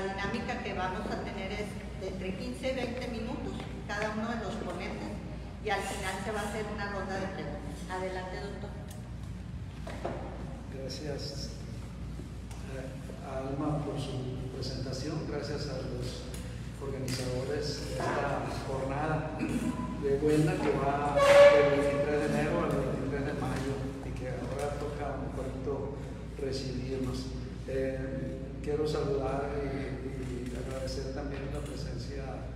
La dinámica que vamos a tener es de entre 15 y 20 minutos cada uno de los ponentes y al final se va a hacer una ronda de preguntas. Adelante, doctor. Gracias a Alma por su presentación, gracias a los organizadores de esta jornada de Huelna que va del 23 de enero al 23 de mayo y que ahora toca un poquito recibirnos. Quiero saludar y agradecer también la presencia,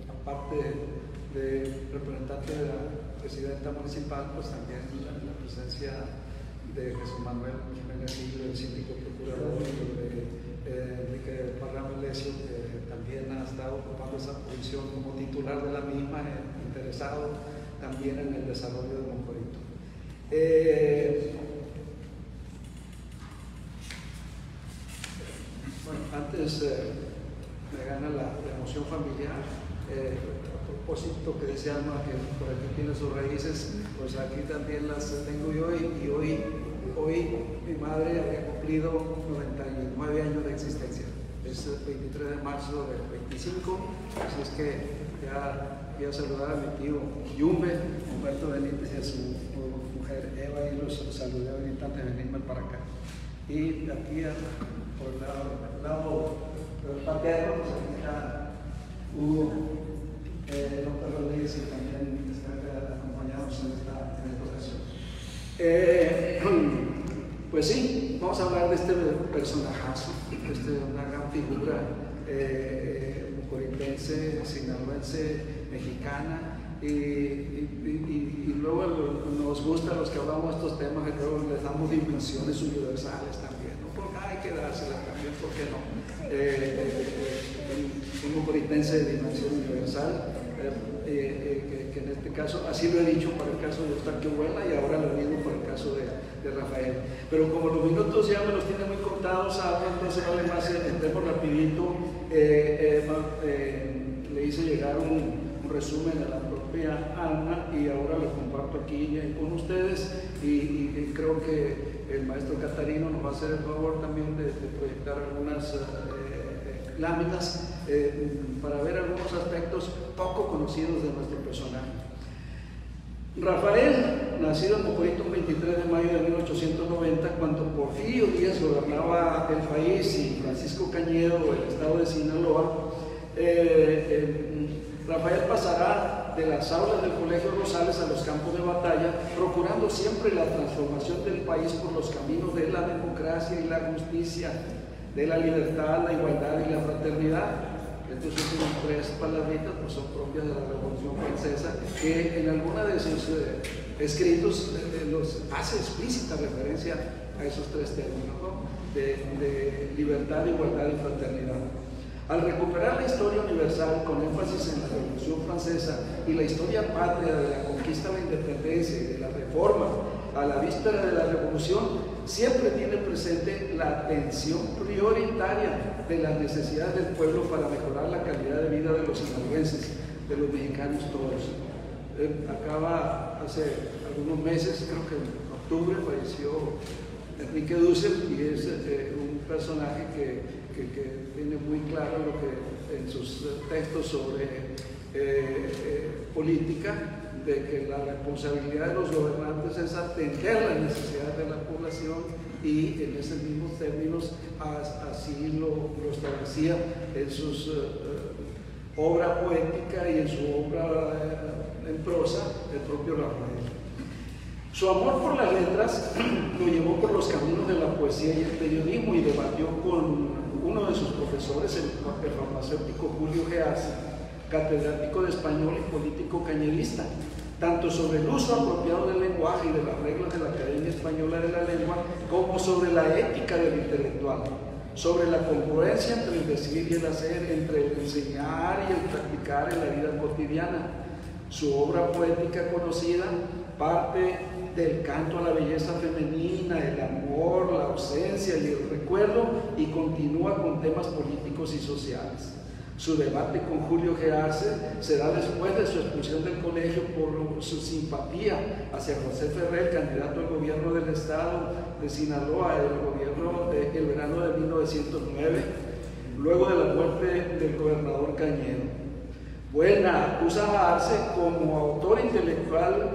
aparte de representante de la presidenta municipal, pues también la presencia de Jesús Manuel Jiménez Gil, el síndico procurador, y de Enrique Parra Melesio, que también ha estado ocupando esa posición como titular de la misma, interesado también en el desarrollo de Mocorito. Bueno, antes me gana la emoción familiar. A propósito que dice Alma que por aquí tiene sus raíces, pues aquí también las tengo yo y hoy mi madre había cumplido 99 años de existencia. Es el 23 de marzo del 25, así es que ya voy a saludar a mi tío Yumbe, Humberto Benítez, y a su mujer Eva, y los saludé ahorita antes de venirme para acá. Y aquí por el lado paterno, pues aquí está Hugo López Rodríguez, y también está acompañados en esta ocasión. Pues sí, vamos a hablar de este personajazo, una gran figura mocoritense, sinaloense, mexicana, y luego nos gusta a los que hablamos de estos temas, que luego les damos dimensiones universales también, ¿no? Porque hay que dárselas también, ¿por qué no? Un mocoritense de dimensión universal, que en este caso, así lo he dicho para el caso de Eustaquio Huelna, y ahora lo digo para el caso de Rafael. Pero como los minutos ya me los tiene muy contados, entonces vale más, entremos rapidito. Le hice llegar un resumen a la propia Alma y ahora lo comparto aquí con ustedes, y creo que el maestro Catarino nos va a hacer el favor también de proyectar algunas láminas para ver algunos aspectos poco conocidos de nuestro personaje. Rafael, nacido en Mocorito el 23 de mayo de 1890, cuando Porfirio Díaz gobernaba el país y Francisco Cañedo el estado de Sinaloa, Rafael pasará de las aulas del Colegio Rosales a los campos de batalla, procurando siempre la transformación del país por los caminos de la democracia y la justicia, de la libertad, la igualdad y la fraternidad. Estos últimos tres palabritas pues, son propias de la Revolución Francesa, que en alguna de sus escritos los hace explícita referencia a esos tres términos, ¿no? de libertad, igualdad y fraternidad. Al recuperar la historia universal con énfasis en la Revolución Francesa y la historia patria de la conquista de la independencia y de la reforma a la víspera de la Revolución, siempre tiene presente la atención prioritaria de las necesidades del pueblo para mejorar la calidad de vida de los sinaloenses, de los mexicanos todos. Acaba hace algunos meses, creo que en octubre, falleció Enrique Dussel, y es un personaje que tiene muy claro lo que en sus textos sobre política, de que la responsabilidad de los gobernantes es atender las necesidades de la población, y en esos mismos términos así lo establecía en sus obra poética y en su obra en prosa el propio Rafael. Su amor por las letras lo llevó por los caminos de la poesía y el periodismo, y debatió con uno de sus profesores, el farmacéutico Julio Gearse, catedrático de español y político cañerista, tanto sobre el uso apropiado del lenguaje y de las reglas de la Academia Española de la Lengua, como sobre la ética del intelectual, sobre la congruencia entre el decir y el hacer, entre el enseñar y el practicar en la vida cotidiana. Su obra poética conocida parte del canto a la belleza femenina, el amor, la ausencia y el recuerdo, y continúa con temas políticos y sociales. Su debate con Julio Gearse se da después de su expulsión del colegio por su simpatía hacia José Ferrer, candidato al gobierno del estado de Sinaloa, el verano de 1909, luego de la muerte del gobernador Cañedo. Buelna acusa a Arce como autor intelectual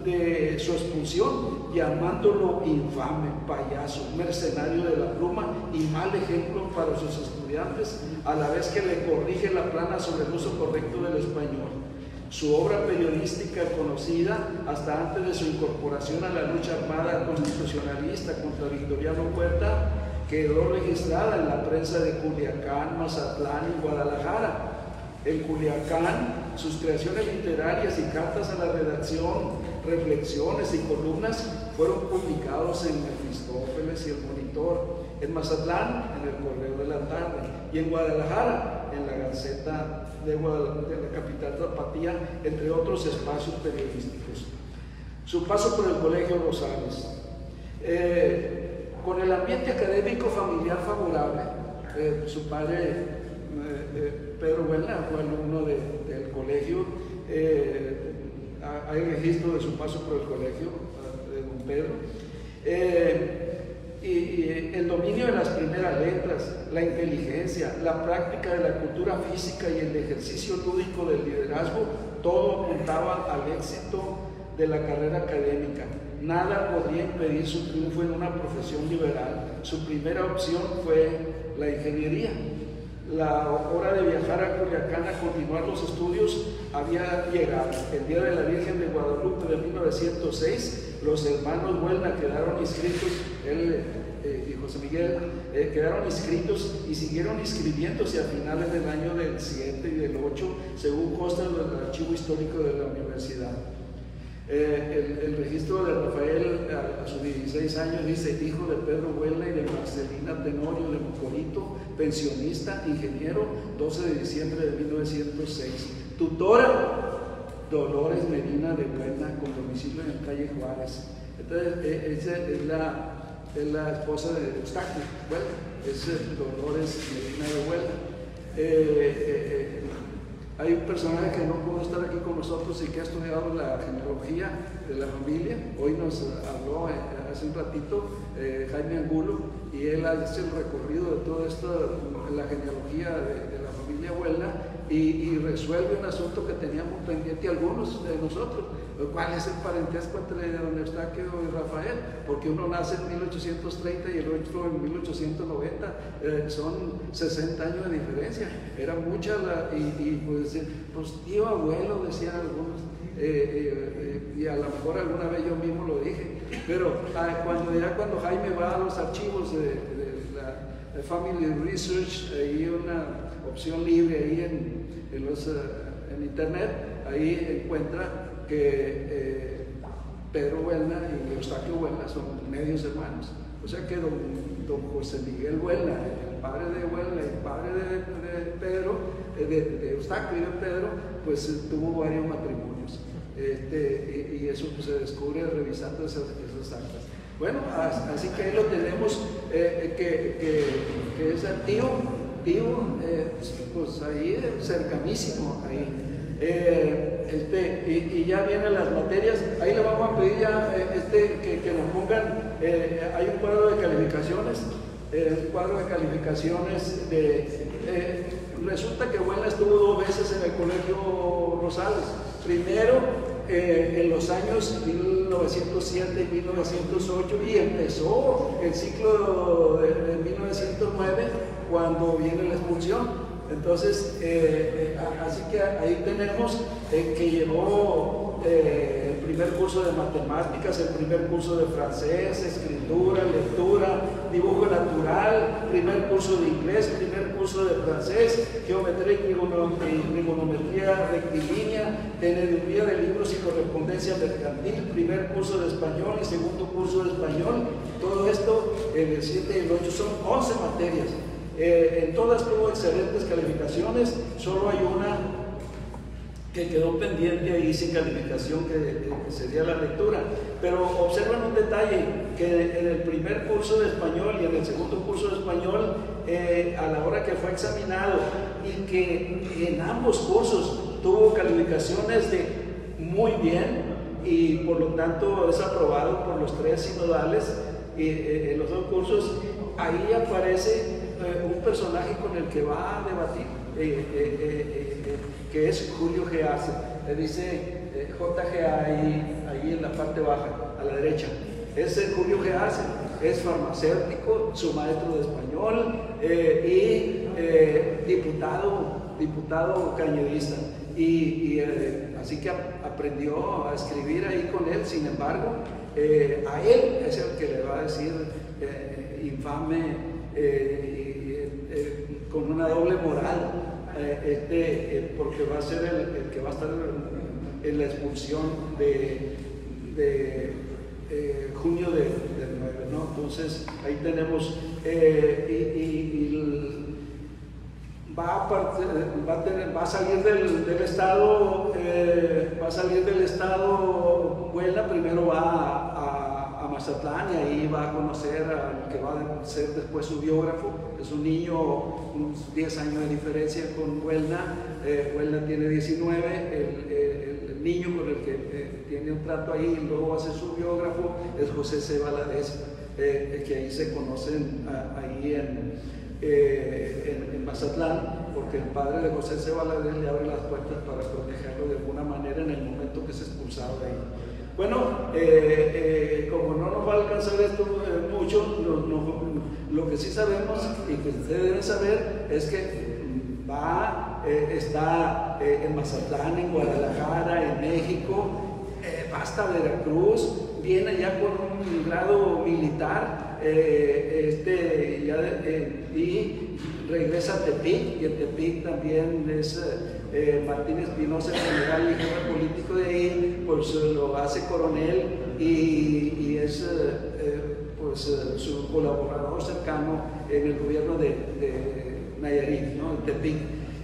de su expulsión, llamándolo infame, payaso, mercenario de la pluma y mal ejemplo para sus estudiantes, a la vez que le corrige la plana sobre el uso correcto del español. Su obra periodística, conocida hasta antes de su incorporación a la lucha armada constitucionalista contra Victoriano Huerta, quedó registrada en la prensa de Culiacán, Mazatlán y Guadalajara. En Culiacán, sus creaciones literarias y cartas a la redacción, reflexiones y columnas fueron publicados en Mefistófeles y El Monitor, en Mazatlán, en el Correo de la Tarde, y en Guadalajara, en la Gaceta de la capital tapatía, entre otros espacios periodísticos. Su paso por el Colegio Rosales. Con el ambiente académico familiar favorable, su padre Pedro Buelna fue alumno del colegio. Hay registro de su paso por el colegio de don Pedro. Y el dominio de las primeras letras, la inteligencia, la práctica de la cultura física y el ejercicio lúdico del liderazgo, todo apuntaba al éxito de la carrera académica. Nada podría impedir su triunfo en una profesión liberal. Su primera opción fue la ingeniería. La hora de viajar a Culiacán a continuar los estudios había llegado. El día de la Virgen de Guadalupe de 1906, los hermanos Buelna quedaron inscritos, él y José Miguel quedaron inscritos y siguieron inscribiéndose a finales del año del 7 y del 8, según consta en el archivo histórico de la universidad. El registro de Rafael a sus 16 años dice: hijo de Pedro Buelna y de Marcelina Tenorio de Mocorito, pensionista, ingeniero, 12 de diciembre de 1906. Tutora, Dolores Medina de Buelna, con domicilio en calle Juárez. Entonces, esa es la esposa de Eustaquio Buelna, es Dolores Medina de Buelna. Hay un personaje que no pudo estar aquí con nosotros y que ha estudiado la genealogía de la familia. Hoy nos habló hace un ratito Jaime Angulo, y él hace el recorrido de todo esto, la genealogía de la familia Buelna, y resuelve un asunto que teníamos pendiente algunos de nosotros. ¿Cuál es el parentesco entre don Eustaquio y Rafael? Porque uno nace en 1830 y el otro en 1890, son 60 años de diferencia. Era mucha pues tío, abuelo, decían algunos, y a lo mejor alguna vez yo mismo lo dije, pero cuando Jaime va a los archivos de la Family Research, hay una opción libre ahí en internet, ahí encuentra que Pedro Buelna y Eustaquio Buelna son medios hermanos. O sea que don José Miguel Buelna, el padre de Buelna, el padre de Pedro, de Eustaquio y de Pedro, pues tuvo varios matrimonios. Y eso pues, se descubre revisando esas actas. Bueno, así que ahí lo tenemos, que es tío, pues ahí cercanísimo ahí. Y ya vienen las materias. Ahí le vamos a pedir ya que nos pongan, hay un cuadro de calificaciones, resulta que Buelna estuvo 2 veces en el Colegio Rosales. Primero en los años 1907 y 1908, y empezó el ciclo de 1909 cuando viene la expulsión. Entonces, así que ahí tenemos que llevó el primer curso de matemáticas, el primer curso de francés, escritura, lectura, dibujo natural, primer curso de inglés, primer curso de francés, geometría y trigonometría rectilínea, teneduría de libros y correspondencia mercantil, primer curso de español y segundo curso de español. Todo esto en el 7 y el 8 son 11 materias. En todas tuvo excelentes calificaciones, solo hay una que quedó pendiente ahí sin calificación, que sería la lectura. Pero observen un detalle, que en el primer curso de español y en el segundo curso de español, a la hora que fue examinado, y que en ambos cursos tuvo calificaciones de muy bien, y por lo tanto es aprobado por los 3 sinodales. en los dos cursos, ahí aparece un personaje con el que va a debatir, que es Julio G. Arce. Le dice JGA ahí en la parte baja, a la derecha. Es Julio G. Arce, es farmacéutico, su maestro de español y diputado cañedista. Así que aprendió a escribir ahí con él. Sin embargo, a él es el que le va a decir infame, con una doble moral, porque va a ser el que va a estar en la expulsión de junio del 9, ¿no? Entonces ahí tenemos va a salir del estado, Huelna. Primero va a Mazatlán y ahí va a conocer al que va a ser después su biógrafo. Es un niño, unos 10 años de diferencia con Huelna. Huelna tiene 19, el niño con el que tiene un trato ahí y luego va a ser su biógrafo es José C. Valadez, que ahí se conocen ahí en Mazatlán, porque el padre de José C. Valadez le abre las puertas para protegerlo de alguna manera en el momento que es expulsado de ahí. Bueno, como no nos va a alcanzar esto mucho, lo que sí sabemos y que ustedes deben saber es que está en Mazatlán, en Guadalajara, en México, va hasta Veracruz, viene ya con un grado militar, y regresa a Tepic, y en Tepic también es Martín Espinosa, el general y jefe político de ahí, pues lo hace coronel y es su colaborador cercano en el gobierno de Nayarit, ¿no? En Tepic.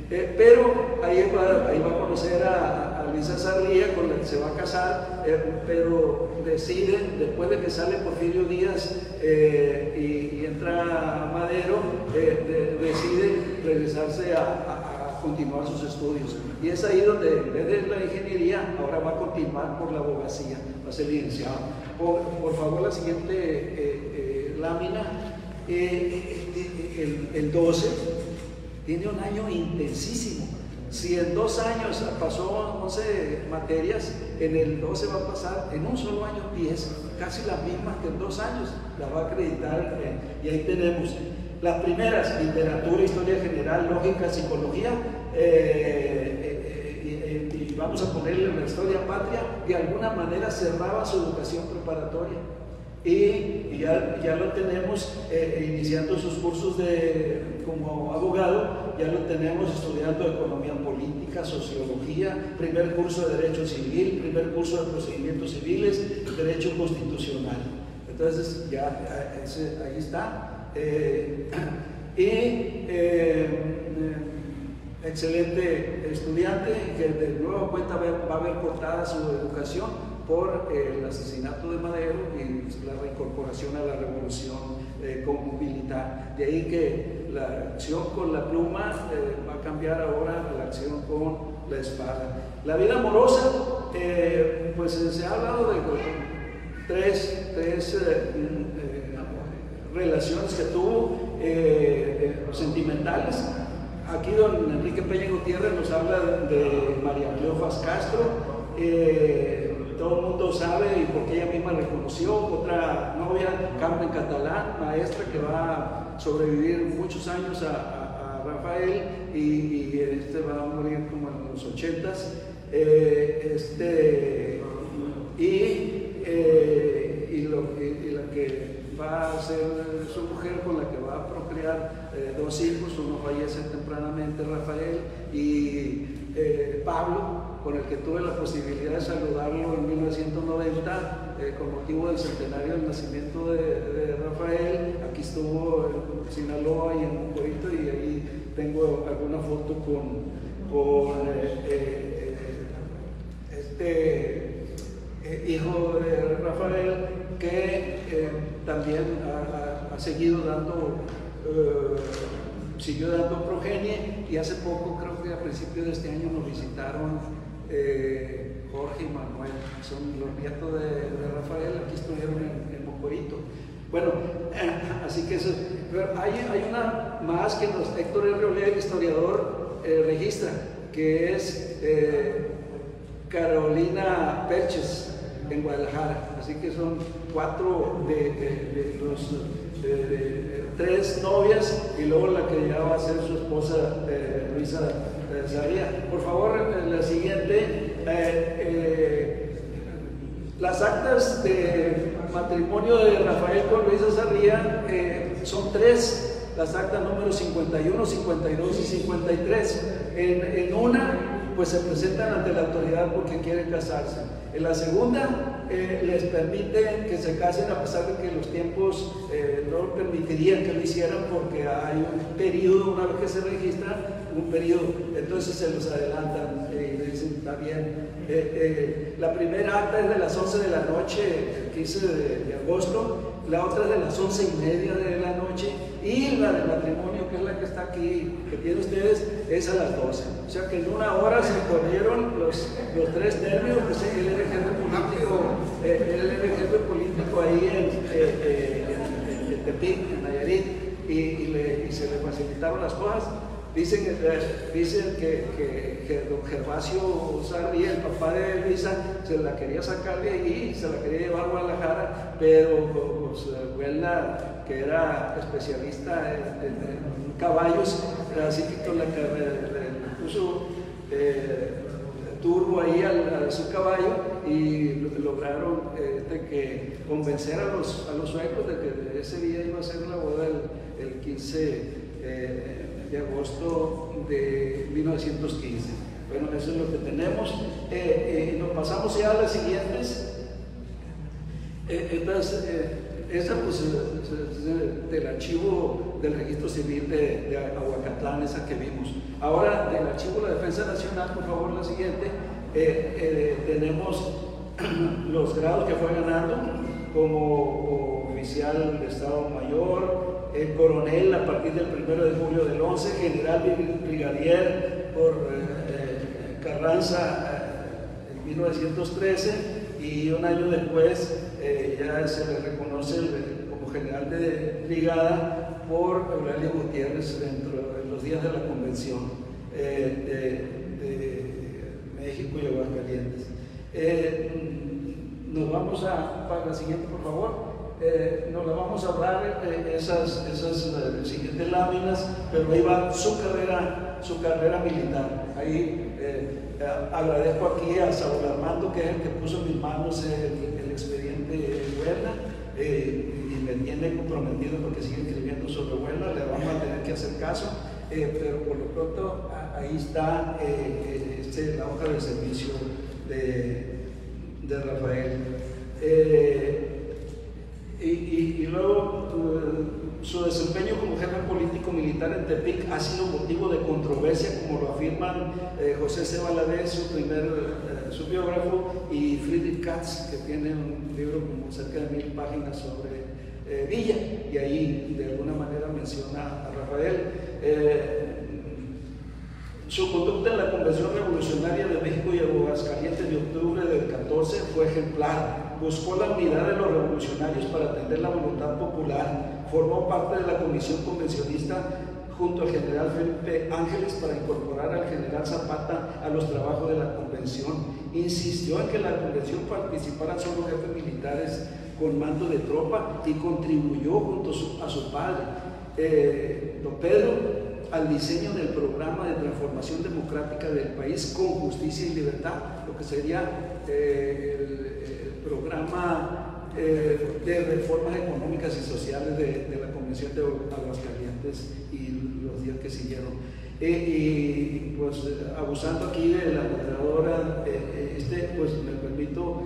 Pero ahí va a conocer a Luisa Sarría, con la que se va a casar, pero decide, después de que sale Porfirio Díaz y entra Madero, decide regresarse a continuar sus estudios. Y es ahí donde, en vez de la ingeniería, ahora va a continuar por la abogacía, va a ser licenciado. Por favor, la siguiente lámina. El 12 tiene un año intensísimo. Si en 2 años pasó 11 materias, en el 12 va a pasar en un solo año 10, casi las mismas que en 2 años, las va a acreditar. Y ahí tenemos las primeras: literatura, historia general, lógica, psicología, y vamos a ponerle la historia patria. De alguna manera cerraba su educación preparatoria. Y ya lo tenemos iniciando sus cursos como abogado, ya lo tenemos estudiando economía política, sociología, primer curso de derecho civil, primer curso de procedimientos civiles, derecho constitucional. Entonces ya ahí está. Excelente estudiante, que de nueva cuenta va a ver cortada su educación por el asesinato de Madero y la reincorporación a la revolución como militar. De ahí que la acción con la pluma va a cambiar ahora a la acción con la espada. La vida amorosa, pues se ha hablado de tres relaciones que tuvo, sentimentales. Aquí don Enrique Peña Gutiérrez nos habla de María Cleofas Castro. Todo el mundo sabe, y porque ella misma reconoció, otra novia, Carmen Catalán, maestra, que va a sobrevivir muchos años a Rafael, y va a morir como en los 80s. Y la que va a ser su mujer, con la que va a procrear 2 hijos, uno fallece tempranamente, Rafael, y Pablo, con el que tuve la posibilidad de saludarlo en 1990, con motivo del centenario del nacimiento de Rafael. Aquí estuvo en Sinaloa y en Mocorito, y ahí tengo alguna foto con hijo de Rafael, que también ha seguido siguió dando progenie, y hace poco, creo que a principios de este año, nos visitaron Jorge y Manuel, son los nietos de Rafael. Aquí estuvieron en Mocorito. Bueno, así que eso, pero hay una más que Héctor R. Olea, el historiador, registra, que es Carolina Perches, en Guadalajara. Así que son 4 de los 3 novias y luego la que ya va a ser su esposa, Luisa Sarria. Por favor, la siguiente. Las actas de matrimonio de Rafael con Luisa Sarria son 3. Las actas números 51, 52 y 53. En una, pues se presentan ante la autoridad porque quieren casarse. En la segunda, les permiten que se casen a pesar de que los tiempos no permitirían que lo hicieran porque hay un periodo, una vez que se registra, un periodo, entonces se los adelantan y le dicen, está bien. La primera acta es de las 11 de la noche, el 15 de agosto, la otra es de las 11:30 de la noche y la de matrimonio, que es la que está aquí, que tienen ustedes, es a las 12. O sea que en una hora se corrieron los 3 términos, pues él era jefe político ahí en Tepic, en Nayarit, y se le facilitaron las cosas. Dicen que don Gervasio Sarria, el papá de Luisa, se la quería sacar de ahí, se la quería llevar a Guadalajara, pero pues Huelna, que era especialista en caballos, así que le puso turbo ahí a su caballo y lograron que convencer a los suecos de que ese día iba a ser la boda el 15 de agosto de 1915. Bueno, eso es lo que tenemos. Nos pasamos ya a las siguientes. Esa pues es del archivo del registro civil de Aguacatlán, esa que vimos. Ahora, del archivo de la Defensa Nacional, por favor, la siguiente. Tenemos los grados que fue ganando como oficial de Estado Mayor, el coronel a partir del 1 de julio del 11, general brigadier por Carranza en 1913, y un año después ya se le reconoce como general de brigada por Aurelio Gutiérrez dentro de los días de la convención de México y Aguascalientes. Nos vamos para la siguiente, por favor. Nos la vamos a hablar esas siguientes láminas, pero ahí va su carrera militar. Ahí agradezco aquí a Saúl Armando, que es el que puso en mis manos el expediente Huelna, y me tiene comprometido porque sigue escribiendo sobre Huelna. Le vamos a tener que hacer caso, pero por lo pronto ahí está la hoja de servicio de Rafael. Y luego su desempeño como jefe político militar en Tepic ha sido motivo de controversia, como lo afirman José C. Valadez, su biógrafo, y Friedrich Katz, que tiene un libro como cerca de 1000 páginas sobre Villa, y ahí de alguna manera menciona a Rafael. Su conducta en la Convención Revolucionaria de México y Aguascalientes de octubre del 14 fue ejemplar. Buscó la unidad de los revolucionarios para atender la voluntad popular. Formó parte de la comisión convencionista junto al general Felipe Ángeles para incorporar al general Zapata a los trabajos de la convención. Insistió en que la convención participaran solo jefes militares con mando de tropa y contribuyó junto a su padre, don Pedro, al diseño del programa de transformación democrática del país con justicia y libertad, lo que sería el programa de reformas económicas y sociales de la Convención de Aguascalientes y los días que siguieron. Y pues abusando aquí de la moderadora, pues me permito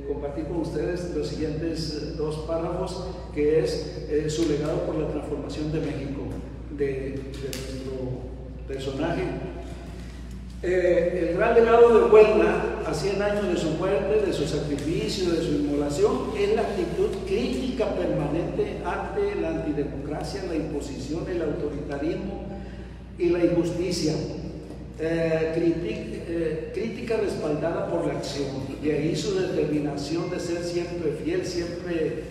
compartir con ustedes los siguientes 2 párrafos, que es su legado por la transformación de México, de nuestro personaje. El gran legado de Huelna, a 100 años de su muerte, de su sacrificio, de su inmolación, es la actitud crítica permanente ante la antidemocracia, la imposición, el autoritarismo y la injusticia. Crítica respaldada por la acción, y ahí su determinación de ser siempre fiel, siempre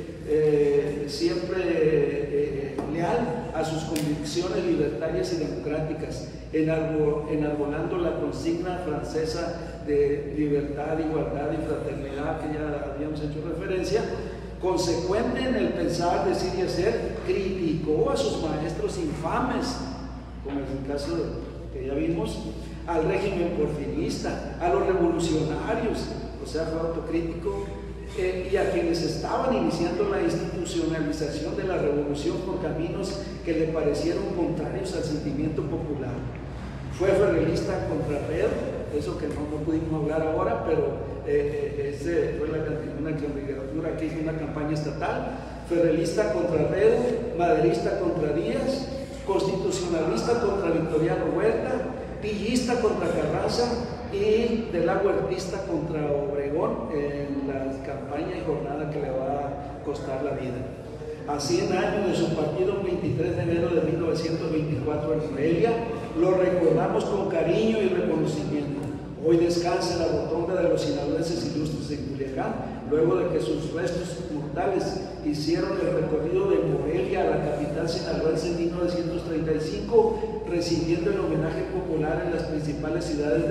siempre leal a sus convicciones libertarias y democráticas, enarbolando la consigna francesa de libertad, igualdad y fraternidad que ya habíamos hecho referencia. Consecuente en el pensar, decir y hacer, criticó a sus maestros infames, como es el caso que ya vimos, al régimen porfirista, a los revolucionarios, o sea, fue autocrítico, y a quienes estaban iniciando la institucionalización de la revolución por caminos que le parecieron contrarios al sentimiento popular. Fue ferrerista contra Pedro, eso que no pudimos hablar ahora, pero fue una candidatura que hizo una campaña estatal. Ferrerista contra Redo, maderista contra Díaz, constitucionalista contra Victoriano Huerta, pillista contra Carranza y de la huertista contra Obregón en la campaña y jornada que le va a costar la vida. A 100 años de su partido, 23 de enero de 1924 en Morelia, lo recordamos con cariño y reconocimiento. Hoy descansa en la rotonda de los sinaloenses ilustres en Culiacán, luego de que sus restos mortales hicieron el recorrido de Morelia a la capital sinaloense en 1935, recibiendo el homenaje popular en las principales ciudades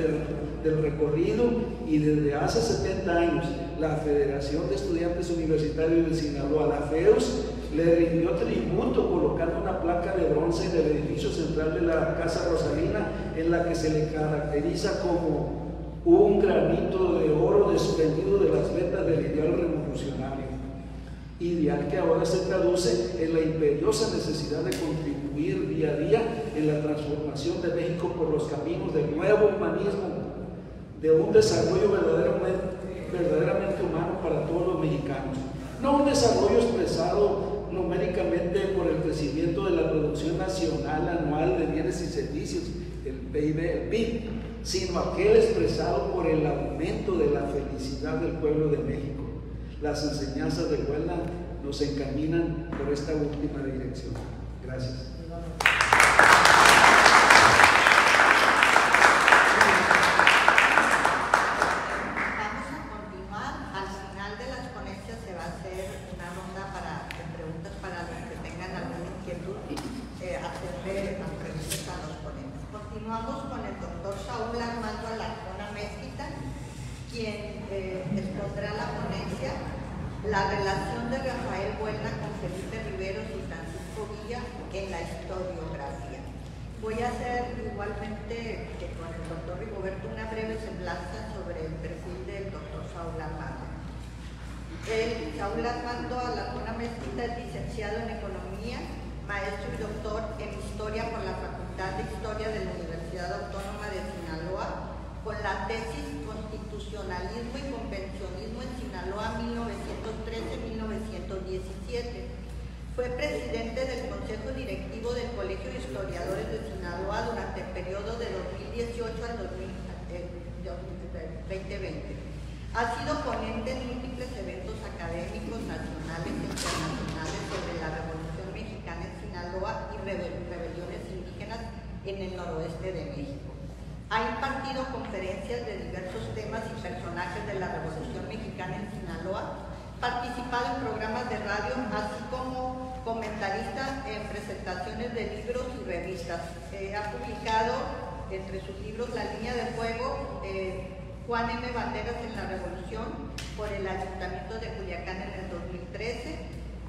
del recorrido, y desde hace 70 años la Federación de Estudiantes Universitarios de Sinaloa, la FEUS, le rindió tributo colocando una placa de bronce en el edificio central de la Casa Rosalina, en la que se le caracteriza como un granito de oro desprendido de las vetas del ideal revolucionario, ideal que ahora se traduce en la imperiosa necesidad de contribuir día a día en la transformación de México por los caminos del nuevo humanismo, de un desarrollo verdaderamente humano para todos los mexicanos. No un desarrollo expresado numéricamente por el crecimiento de la producción nacional anual de bienes y servicios, el PIB, sino aquel expresado por el aumento de la felicidad del pueblo de México. Las enseñanzas de Huelna nos encaminan por esta última dirección. Gracias. Continuamos con el doctor Saúl Armando Alarcón Amezquita, quien expondrá la ponencia La relación de Rafael Buelna con Felipe Riveros y Francisco Villa en la historiografía. Voy a hacer igualmente que con el doctor Rigoberto una breve semblanza sobre el perfil del doctor Saúl Armando. Saúl Armando Alarcón Amezquita es licenciado en Economía, maestro y doctor en Historia por la Facultad de Historia de la Universidad Autónoma de Sinaloa, con la tesis Constitucionalismo y Convencionismo en Sinaloa 1913-1917. Fue presidente del Consejo Directivo del Colegio de Historiadores de Sinaloa durante el periodo de 2018 al 2020. Ha sido ponente en múltiples eventos académicos nacionales e internacionales sobre la Revolución Mexicana en Sinaloa y rebeliones indígenas en el noroeste de México. Ha impartido conferencias de diversos temas y personajes de la Revolución Mexicana en Sinaloa, participado en programas de radio, así como comentarista en presentaciones de libros y revistas. Ha publicado entre sus libros La Línea de Fuego, Juan M. Banderas en la Revolución, por el Ayuntamiento de Culiacán en el 2013,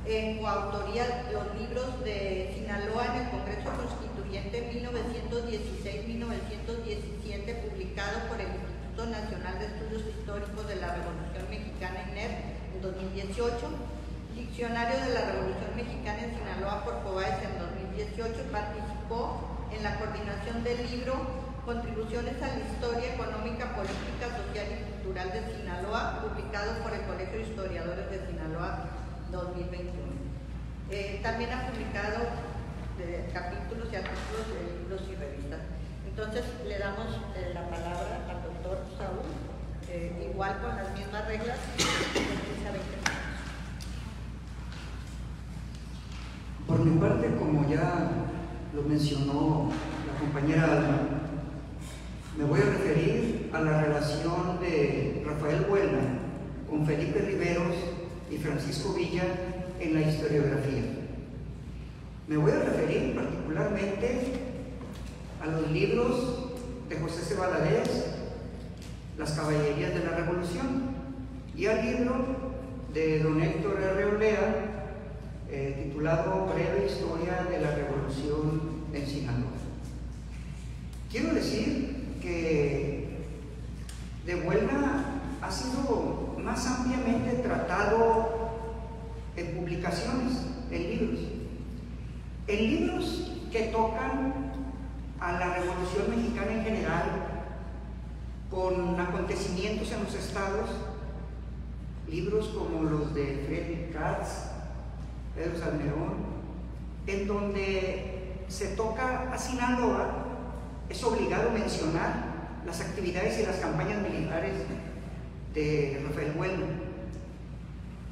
en coautoría los libros de Sinaloa en el Congreso Constituyente 1916-1917, publicado por el Instituto Nacional de Estudios Históricos de la Revolución Mexicana, INER, en 2018, Diccionario de la Revolución Mexicana en Sinaloa por COBAES en 2018, participó en la coordinación del libro Contribuciones a la Historia Económica, Política, Social y Cultural de Sinaloa, publicado por el Colegio de Historiadores de Sinaloa 2021. También ha publicado capítulos y artículos de libros y revistas. Entonces le damos la palabra al doctor Saúl, igual con las mismas reglas, Por mi parte, como ya lo mencionó la compañera Alma, me voy a referir a la relación de Rafael Buelna con Felipe Riveros y Francisco Villa en la historiografía. Me voy a referir particularmente a los libros de José C. Valadez, Las Caballerías de la Revolución, y al libro de don Héctor R. Olea, titulado Breve Historia de la Revolución en Sinaloa. Quiero decir que de Buelna ha sido más ampliamente tratado en publicaciones, en libros que tocan a la Revolución Mexicana en general, con acontecimientos en los estados, libros como los de Friedrich Katz, Pedro Salmerón, en donde se toca a Sinaloa. Es obligado mencionar las actividades y las campañas militares de Rafael Buelna.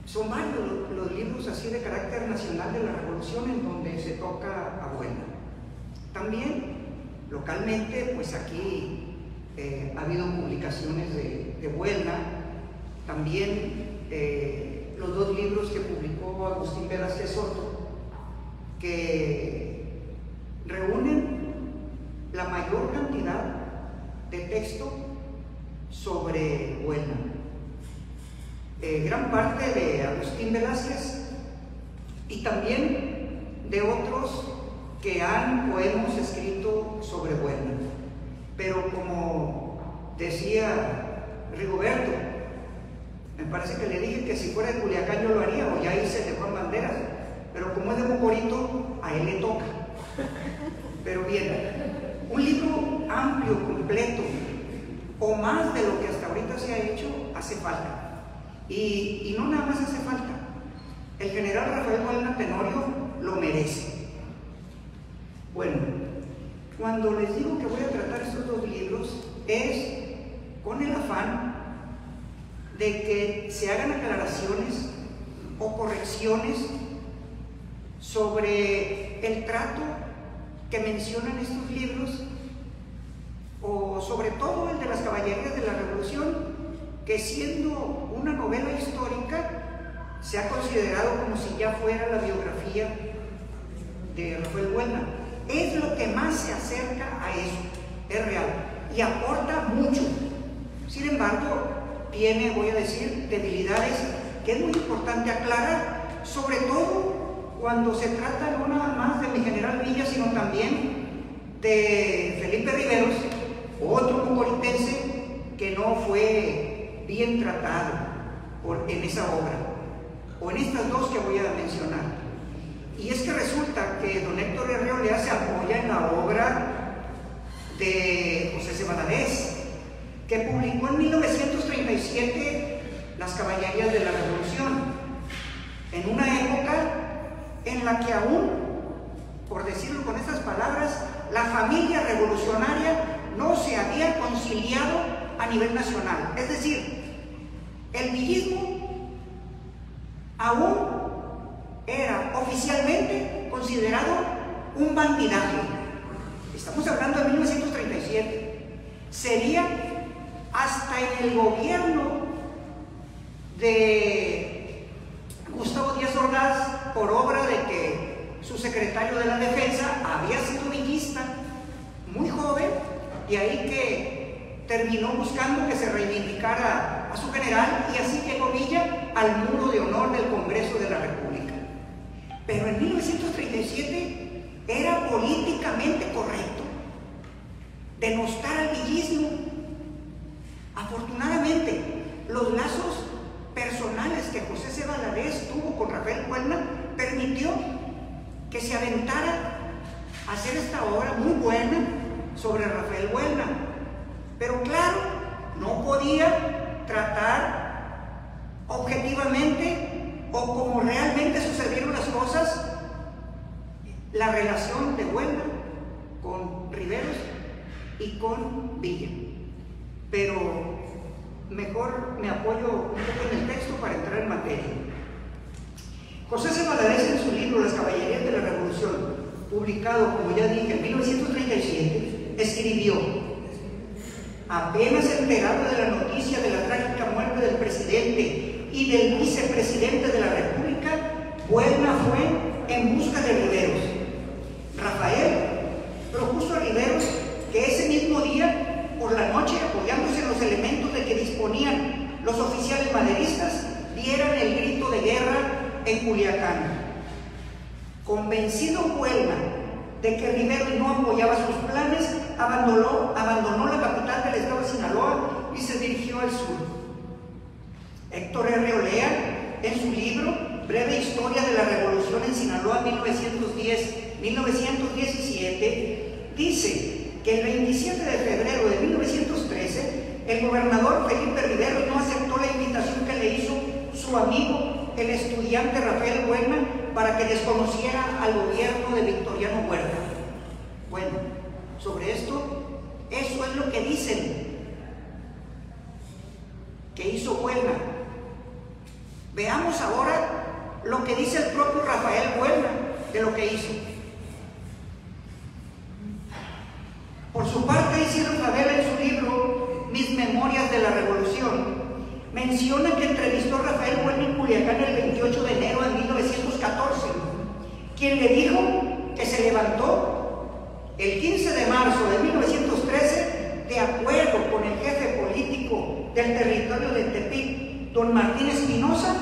Son varios los libros así de carácter nacional de la Revolución en donde se toca a Buelna. También localmente, pues aquí ha habido publicaciones de Buelna. También los dos libros que publicó Agustín Velázquez Soto, que reúnen la mayor cantidad de texto sobre Buelna. Gran parte de Agustín Velázquez y también de otros que han o hemos escrito sobre Buelna. Pero como decía Rigoberto, me parece que le dije que si fuera de Culiacán yo lo haría, o ya hice de Juan Banderas, pero como es de Mocorito, a él le toca. Pero bien, un libro amplio, completo, o más de lo que hasta ahorita se ha hecho, hace falta. Y no nada más hace falta. El general Rafael Buelna Tenorio lo merece. Bueno, cuando les digo que voy a tratar estos dos libros, es con el afán de que se hagan aclaraciones o correcciones sobre el trato que mencionan estos libros, o sobre todo el de las Caballerías de la Revolución, que siendo una novela histórica se ha considerado como si ya fuera la biografía de Rafael Buelna. Es lo que más se acerca a eso, es real, y aporta mucho. Sin embargo, tiene, voy a decir, debilidades que es muy importante aclarar, sobre todo cuando se trata no nada más de mi general Villa, sino también de Felipe Riveros, otro mocoritense que no fue bien tratado en esa obra, o en estas dos que voy a mencionar. Y es que resulta que don Héctor R. Olea se apoya en la obra de José C. Valadez, que publicó en 1937 Las Caballerías de la Revolución, en una época en la que aún, por decirlo con estas palabras, la familia revolucionaria no se había conciliado a nivel nacional. Es decir, el villismo aún era oficialmente considerado un bandidaje. Estamos hablando de 1937. Sería hasta en el gobierno de Gustavo Díaz Ordaz, por obra de que su secretario de la Defensa había sido villista, muy joven, y ahí que terminó buscando que se reivindicara a su general, y así llegó Villa al muro de honor del Congreso de la República. Pero en 1937 era políticamente correcto denostar al villismo. Afortunadamente, los lazos personales que José C. Valadez tuvo con Rafael Buelna permitió que se aventara a hacer esta obra muy buena sobre Rafael Buelna. Pero claro, no podía tratar objetivamente o como realmente sucedieron las cosas la relación de Buelna con Riveros y con Villa. Pero mejor me apoyo un poco en el texto para entrar en materia. José C. Valadez, en su libro Las Caballerías de la Revolución, publicado, como ya dije, en 1937, escribió: apenas enterado de la noticia de la trágica muerte del presidente y del vicepresidente de la República, Buelna fue en busca de Riveros. Rafael propuso a Riveros que ese mismo día, por la noche, apoyándose en los elementos de que disponían los oficiales maderistas, dieran el grito de guerra en Culiacán. Convencido Buelna de que Riveros no apoyaba sus planes, abandonó la capital del estado de Sinaloa y se dirigió al sur. Héctor R. Olea, en su libro Breve Historia de la Revolución en Sinaloa 1910-1917, dice que el 27 de febrero de 1913 el gobernador Felipe Riveros no aceptó la invitación que le hizo su amigo, el estudiante Rafael Buelna, para que desconociera al gobierno de Victoriano Huerta. Bueno, sobre esto, eso es lo que dicen que hizo Buelna. Veamos ahora lo que dice el propio Rafael Buelna de lo que hizo. Por su parte, Isidro Favela, en su libro Mis Memorias de la Revolución, menciona que entrevistó a Rafael Buelna en Culiacán el 28 de enero de 1914, quien le dijo que se levantó el 15 de marzo de 1913 de acuerdo con el jefe político del territorio de Tepic, don Martín Espinosa,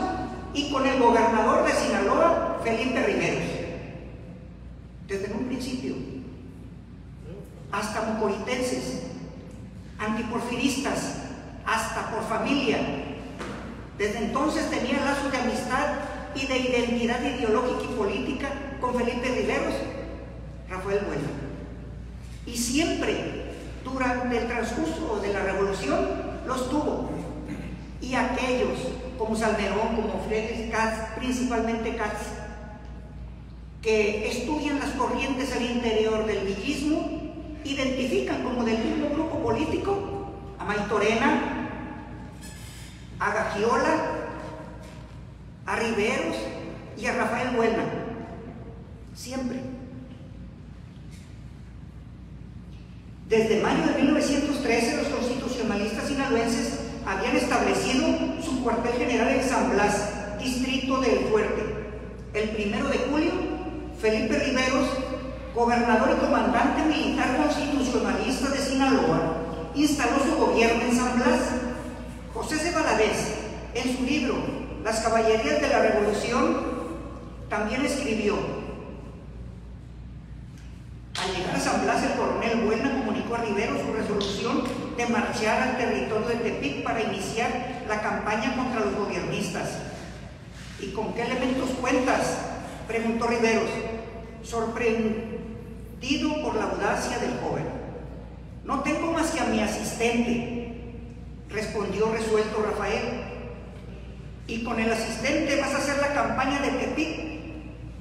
y con el gobernador de Sinaloa, Felipe Riveros. Desde un principio, hasta mocoritenses, antiporfiristas, hasta por familia. Desde entonces tenía lazos de amistad y de identidad ideológica y política con Felipe Riveros, Rafael Buelna. Y siempre, durante el transcurso de la revolución, los tuvo. Y aquellos, como Salmerón, como Friedrich Katz, principalmente Katz, que estudian las corrientes al interior del villismo, identifican como del mismo grupo político a Maytorena, a Gagiola, a Riveros y a Rafael Buelna. Siempre. Desde mayo de 1913, los constitucionalistas sinaloenses habían establecido su cuartel general en San Blas, distrito del Fuerte. El 1 de julio, Felipe Riveros, gobernador y comandante militar constitucionalista de Sinaloa, instaló su gobierno en San Blas. José C. Valadez, en su libro Las Caballerías de la Revolución, también escribió: al llegar a San Blas, el coronel Buelna comunicó a Riveros su resolución de marchar al territorio de Tepic para iniciar la campaña contra los gobiernistas. ¿Y con qué elementos cuentas?, preguntó Riveros, sorprendido por la audacia del joven. No tengo más que a mi asistente, respondió resuelto Rafael. Y con el asistente vas a hacer la campaña de Tepic,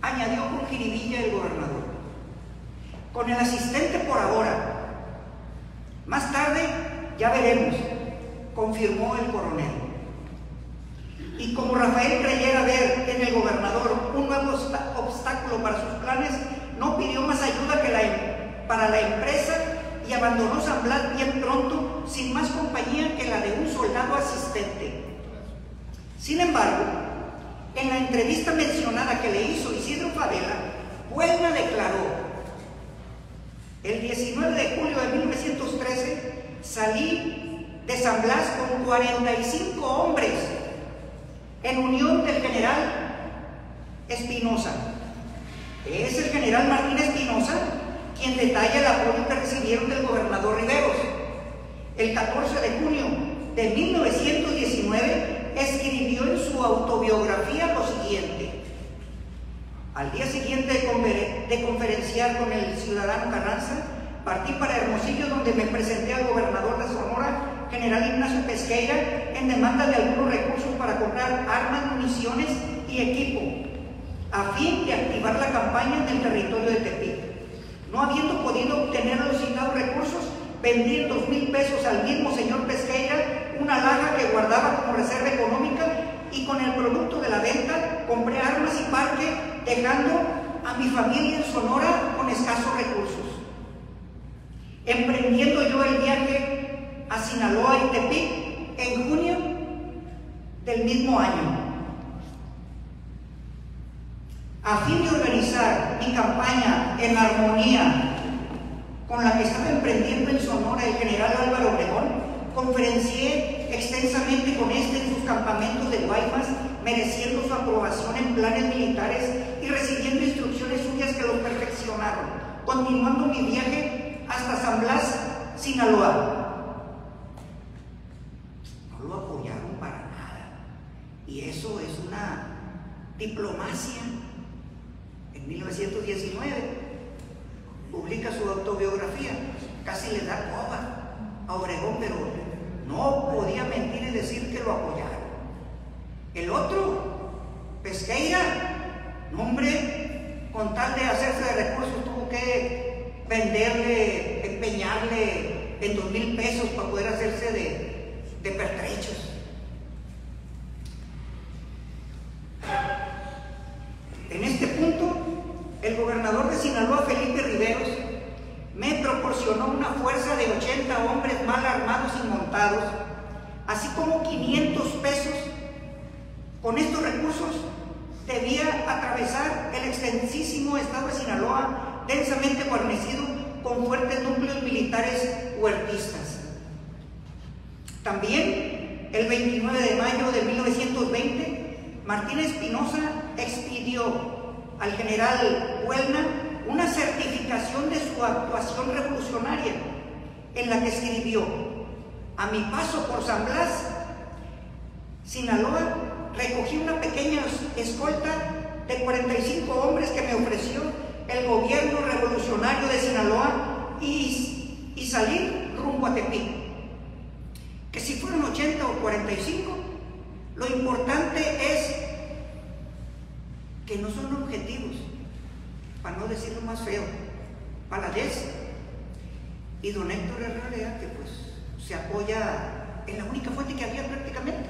añadió con jiribilla el gobernador. Con el asistente por ahora. Más tarde ya veremos, confirmó el coronel. Y como Rafael creyera ver en el gobernador un nuevo obstáculo para sus planes, no pidió más ayuda para la empresa y abandonó San Blas bien pronto, sin más compañía que la de un soldado asistente. Sin embargo, en la entrevista mencionada que le hizo Isidro Favela, Buelna declaró: el 19 de julio de 1913 salí de San Blas con 45 hombres en unión del general Espinosa. Es el general Martín Espinosa quien detalla el apoyo que recibieron del gobernador Riveros. El 14 de junio de 1919 escribió en su autobiografía lo siguiente: al día siguiente de conferenciar con el ciudadano Carranza, partí para Hermosillo, donde me presenté al gobernador de Sonora, general Ignacio Pesqueira, en demanda de algunos recursos para comprar armas, municiones y equipo, a fin de activar la campaña en el territorio de Tepic. No habiendo podido obtener los citados recursos, vendí en 2,000 pesos al mismo señor Pesqueira una laja que guardaba como reserva económica, y con el producto de la venta compré armas y parque, dejando a mi familia en Sonora con escasos recursos. Emprendiendo yo el viaje a Sinaloa y Tepic en junio del mismo año. a fin de organizar mi campaña en armonía con la que estaba emprendiendo en Sonora el general Álvaro Obregón, conferencié extensamente con este en sus campamentos de Guaymas, mereciendo su aprobación en planes militares y recibiendo instrucciones suyas que lo perfeccionaron, continuando mi viaje hasta San Blas, Sinaloa. No lo apoyaron para nada, y eso es una diplomacia. En 1919 publica su autobiografía, casi le da coba a Obregón, pero no podía mentir y decir que lo apoyaron. El otro, Pesqueira, hombre, con tal de hacerse de recursos tuvo que venderle, empeñarle en 2,000 pesos para poder hacerse de pertrechos. En este punto, el gobernador de Sinaloa, Felipe Riveros, me proporcionó una fuerza de 80 hombres mal armados y montados, así como 500 pesos. Con estos recursos debía atravesar el extensísimo estado de Sinaloa, densamente guarnecido con fuertes núcleos militares huertistas. También, el 29 de mayo de 1920, Martín Espinosa expidió al general Buelna una certificación de su actuación revolucionaria, en la que escribió: a mi paso por San Blas, Sinaloa, recogí una pequeña escolta de 45 hombres que me ofreció el gobierno revolucionario de Sinaloa y salir rumbo a Tepic. Que si fueron 80 o 45, lo importante es que no son objetivos, para no decirlo más feo, Valadez y don Héctor Herrera, que pues se apoya en la única fuente que había prácticamente,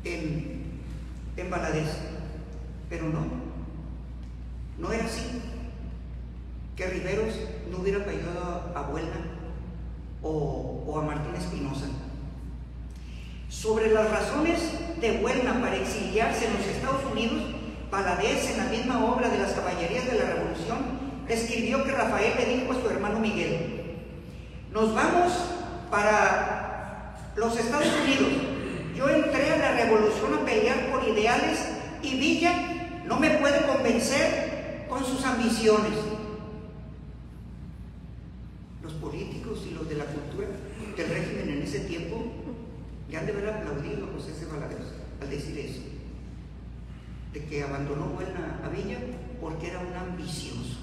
en Valadez. Pero no era así, que Riveros no hubiera apoyado a Buelna o a Martín Espinosa. Sobre las razones de Buelna para exiliarse en los Estados Unidos, Valadez, en la misma obra de las Caballerías de la Revolución, escribió que Rafael le dijo a su hermano Miguel: nos vamos para los Estados Unidos. Yo entré a la revolución a pelear por ideales y Villa no me puede convencer con sus ambiciones. Los políticos y los de la cultura del régimen en ese tiempo le han de haber aplaudido a José C. Valadez al decir eso, de que abandonó Buelna a Villa porque era un ambicioso.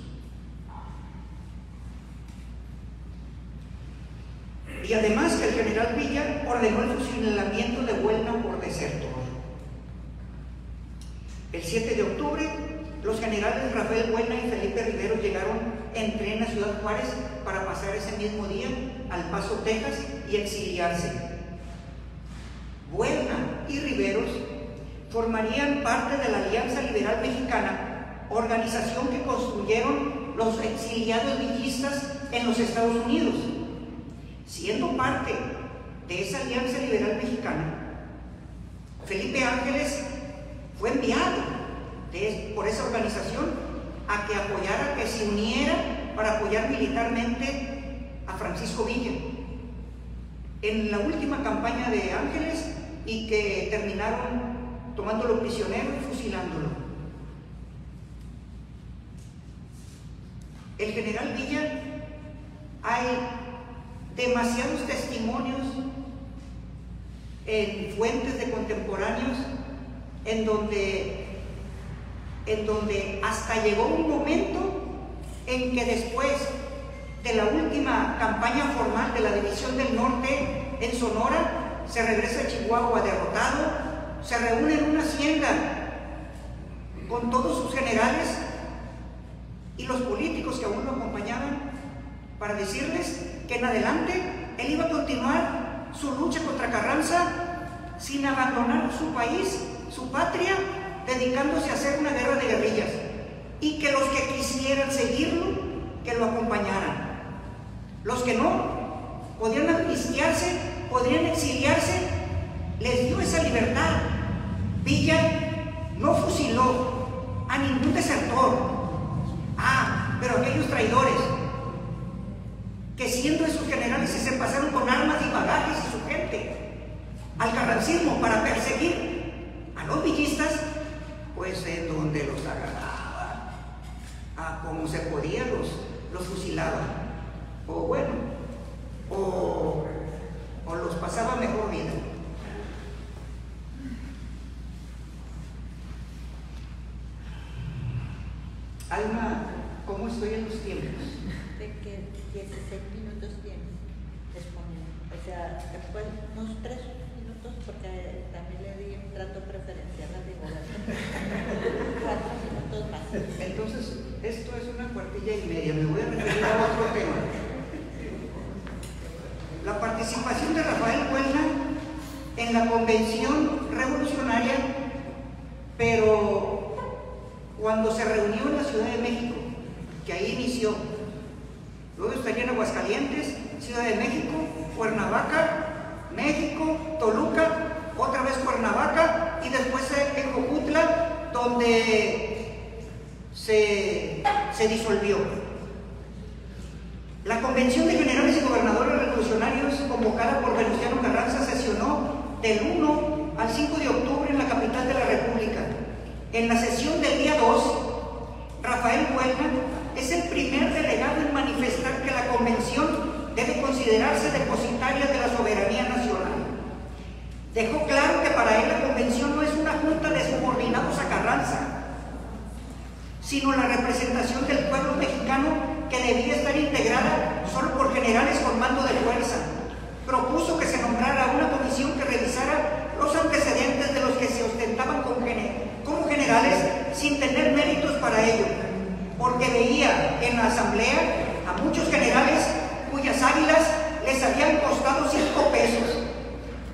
Y además que el general Villa ordenó el fusilamiento de Buelna por desertor. El 7 de octubre, los generales Rafael Buelna y Felipe Riveros llegaron en tren a Ciudad Juárez para pasar ese mismo día al Paso, Texas, y exiliarse. Buelna y Riveros formarían parte de la Alianza Liberal Mexicana, organización que construyeron los exiliados villistas en los Estados Unidos. Siendo parte de esa Alianza Liberal Mexicana, Felipe Ángeles fue enviado por esa organización a que apoyara, que se uniera para apoyar militarmente a Francisco Villa en la última campaña de Ángeles, y que terminaron tomándolo prisionero y fusilándolo. El general Villa, hay demasiados testimonios en fuentes de contemporáneos en donde hasta llegó un momento en que después de la última campaña formal de la División del Norte en Sonora, se regresa a Chihuahua derrotado, se reúne en una hacienda con todos sus generales y los políticos que aún lo acompañaban, para decirles que en adelante él iba a continuar su lucha contra Carranza sin abandonar su país, su patria, dedicándose a hacer una guerra de guerrillas, y que los que quisieran seguirlo, que lo acompañaran. Los que no, podían amnistiarse, podrían exiliarse, les dio esa libertad. Villa no fusiló a a ningún desertor. Pero aquellos traidores que siendo esos generales se pasaron con armas y bagajes y su gente al carrancismo para perseguir a los villistas, pues en donde los agarraban, como se podía los fusilaban, o los pasaba mejor vida. Alma, ¿cómo estoy en los tiempos? De que 16 minutos tienes disponible. O sea, después unos 3 minutos, porque también le di un trato preferencial a mi gobierno. 4 minutos más. Entonces, esto es una cuartilla y media. Me voy a referir a otro tema. La participación de Rafael Buelna en la convención revolucionaria, pero cuando se reunió en la Ciudad de México, que ahí inició, luego estaría en Aguascalientes, Ciudad de México, Cuernavaca, México, Toluca, otra vez Cuernavaca y después en Jojutla, donde se disolvió. La Convención de Generales y Gobernadores Revolucionarios, convocada por Venustiano Carranza, sesionó del 1 al 5 de octubre en la capital de la República. En la sesión del día 2, Rafael Buelna es el primer delegado en manifestar que la Convención debe considerarse depositaria de la soberanía nacional. Dejó claro que para él la Convención no es una junta de subordinados a Carranza, sino la representación del pueblo mexicano que debía estar integrada solo por generales con mando de fuerza. Propuso que se nombrara una comisión que revisara los antecedentes de los que se ostentaban como generales sin tener méritos para ello, porque veía en la asamblea a muchos generales cuyas águilas les habían costado 5 pesos,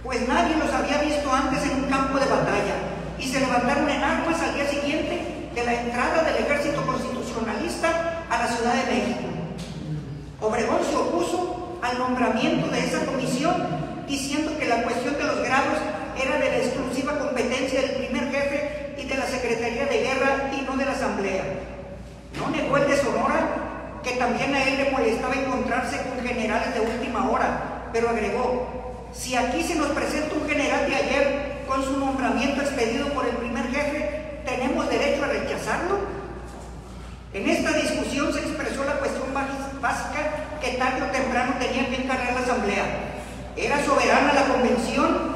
pues nadie los había visto antes en un campo de batalla, y se levantaron en armas al día siguiente de la entrada del ejército constitucionalista a la Ciudad de México. Obregón se opuso al nombramiento de esa comisión, diciendo que la cuestión de los grados era de la exclusiva competencia del primer jefe y de la Secretaría de Guerra y no de la Asamblea. No negó el de Sonora, que también a él le molestaba encontrarse con generales de última hora, pero agregó: si aquí se nos presenta un general de ayer con su nombramiento expedido por el primer jefe, ¿tenemos derecho a rechazarlo? En esta discusión se expresó la cuestión básica que tarde o temprano tenía que encargar la Asamblea. ¿Era soberana la Convención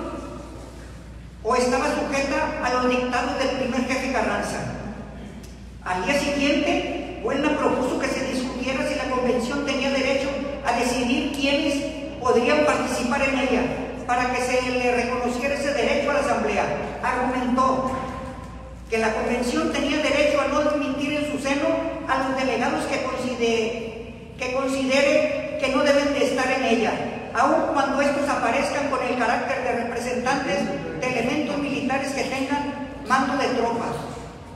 o estaba sujeta a los dictados del primer jefe Carranza? Al día siguiente, Buelna propuso que se discutiera si la Convención tenía derecho a decidir quiénes podrían participar en ella, para que se le reconociera ese derecho a la Asamblea. Argumentó que la Convención tenía derecho a no admitir en su seno a los delegados que considere que no deben de estar en ella, aun cuando estos aparezcan con el carácter de representantes de elementos militares que tengan mando de tropas.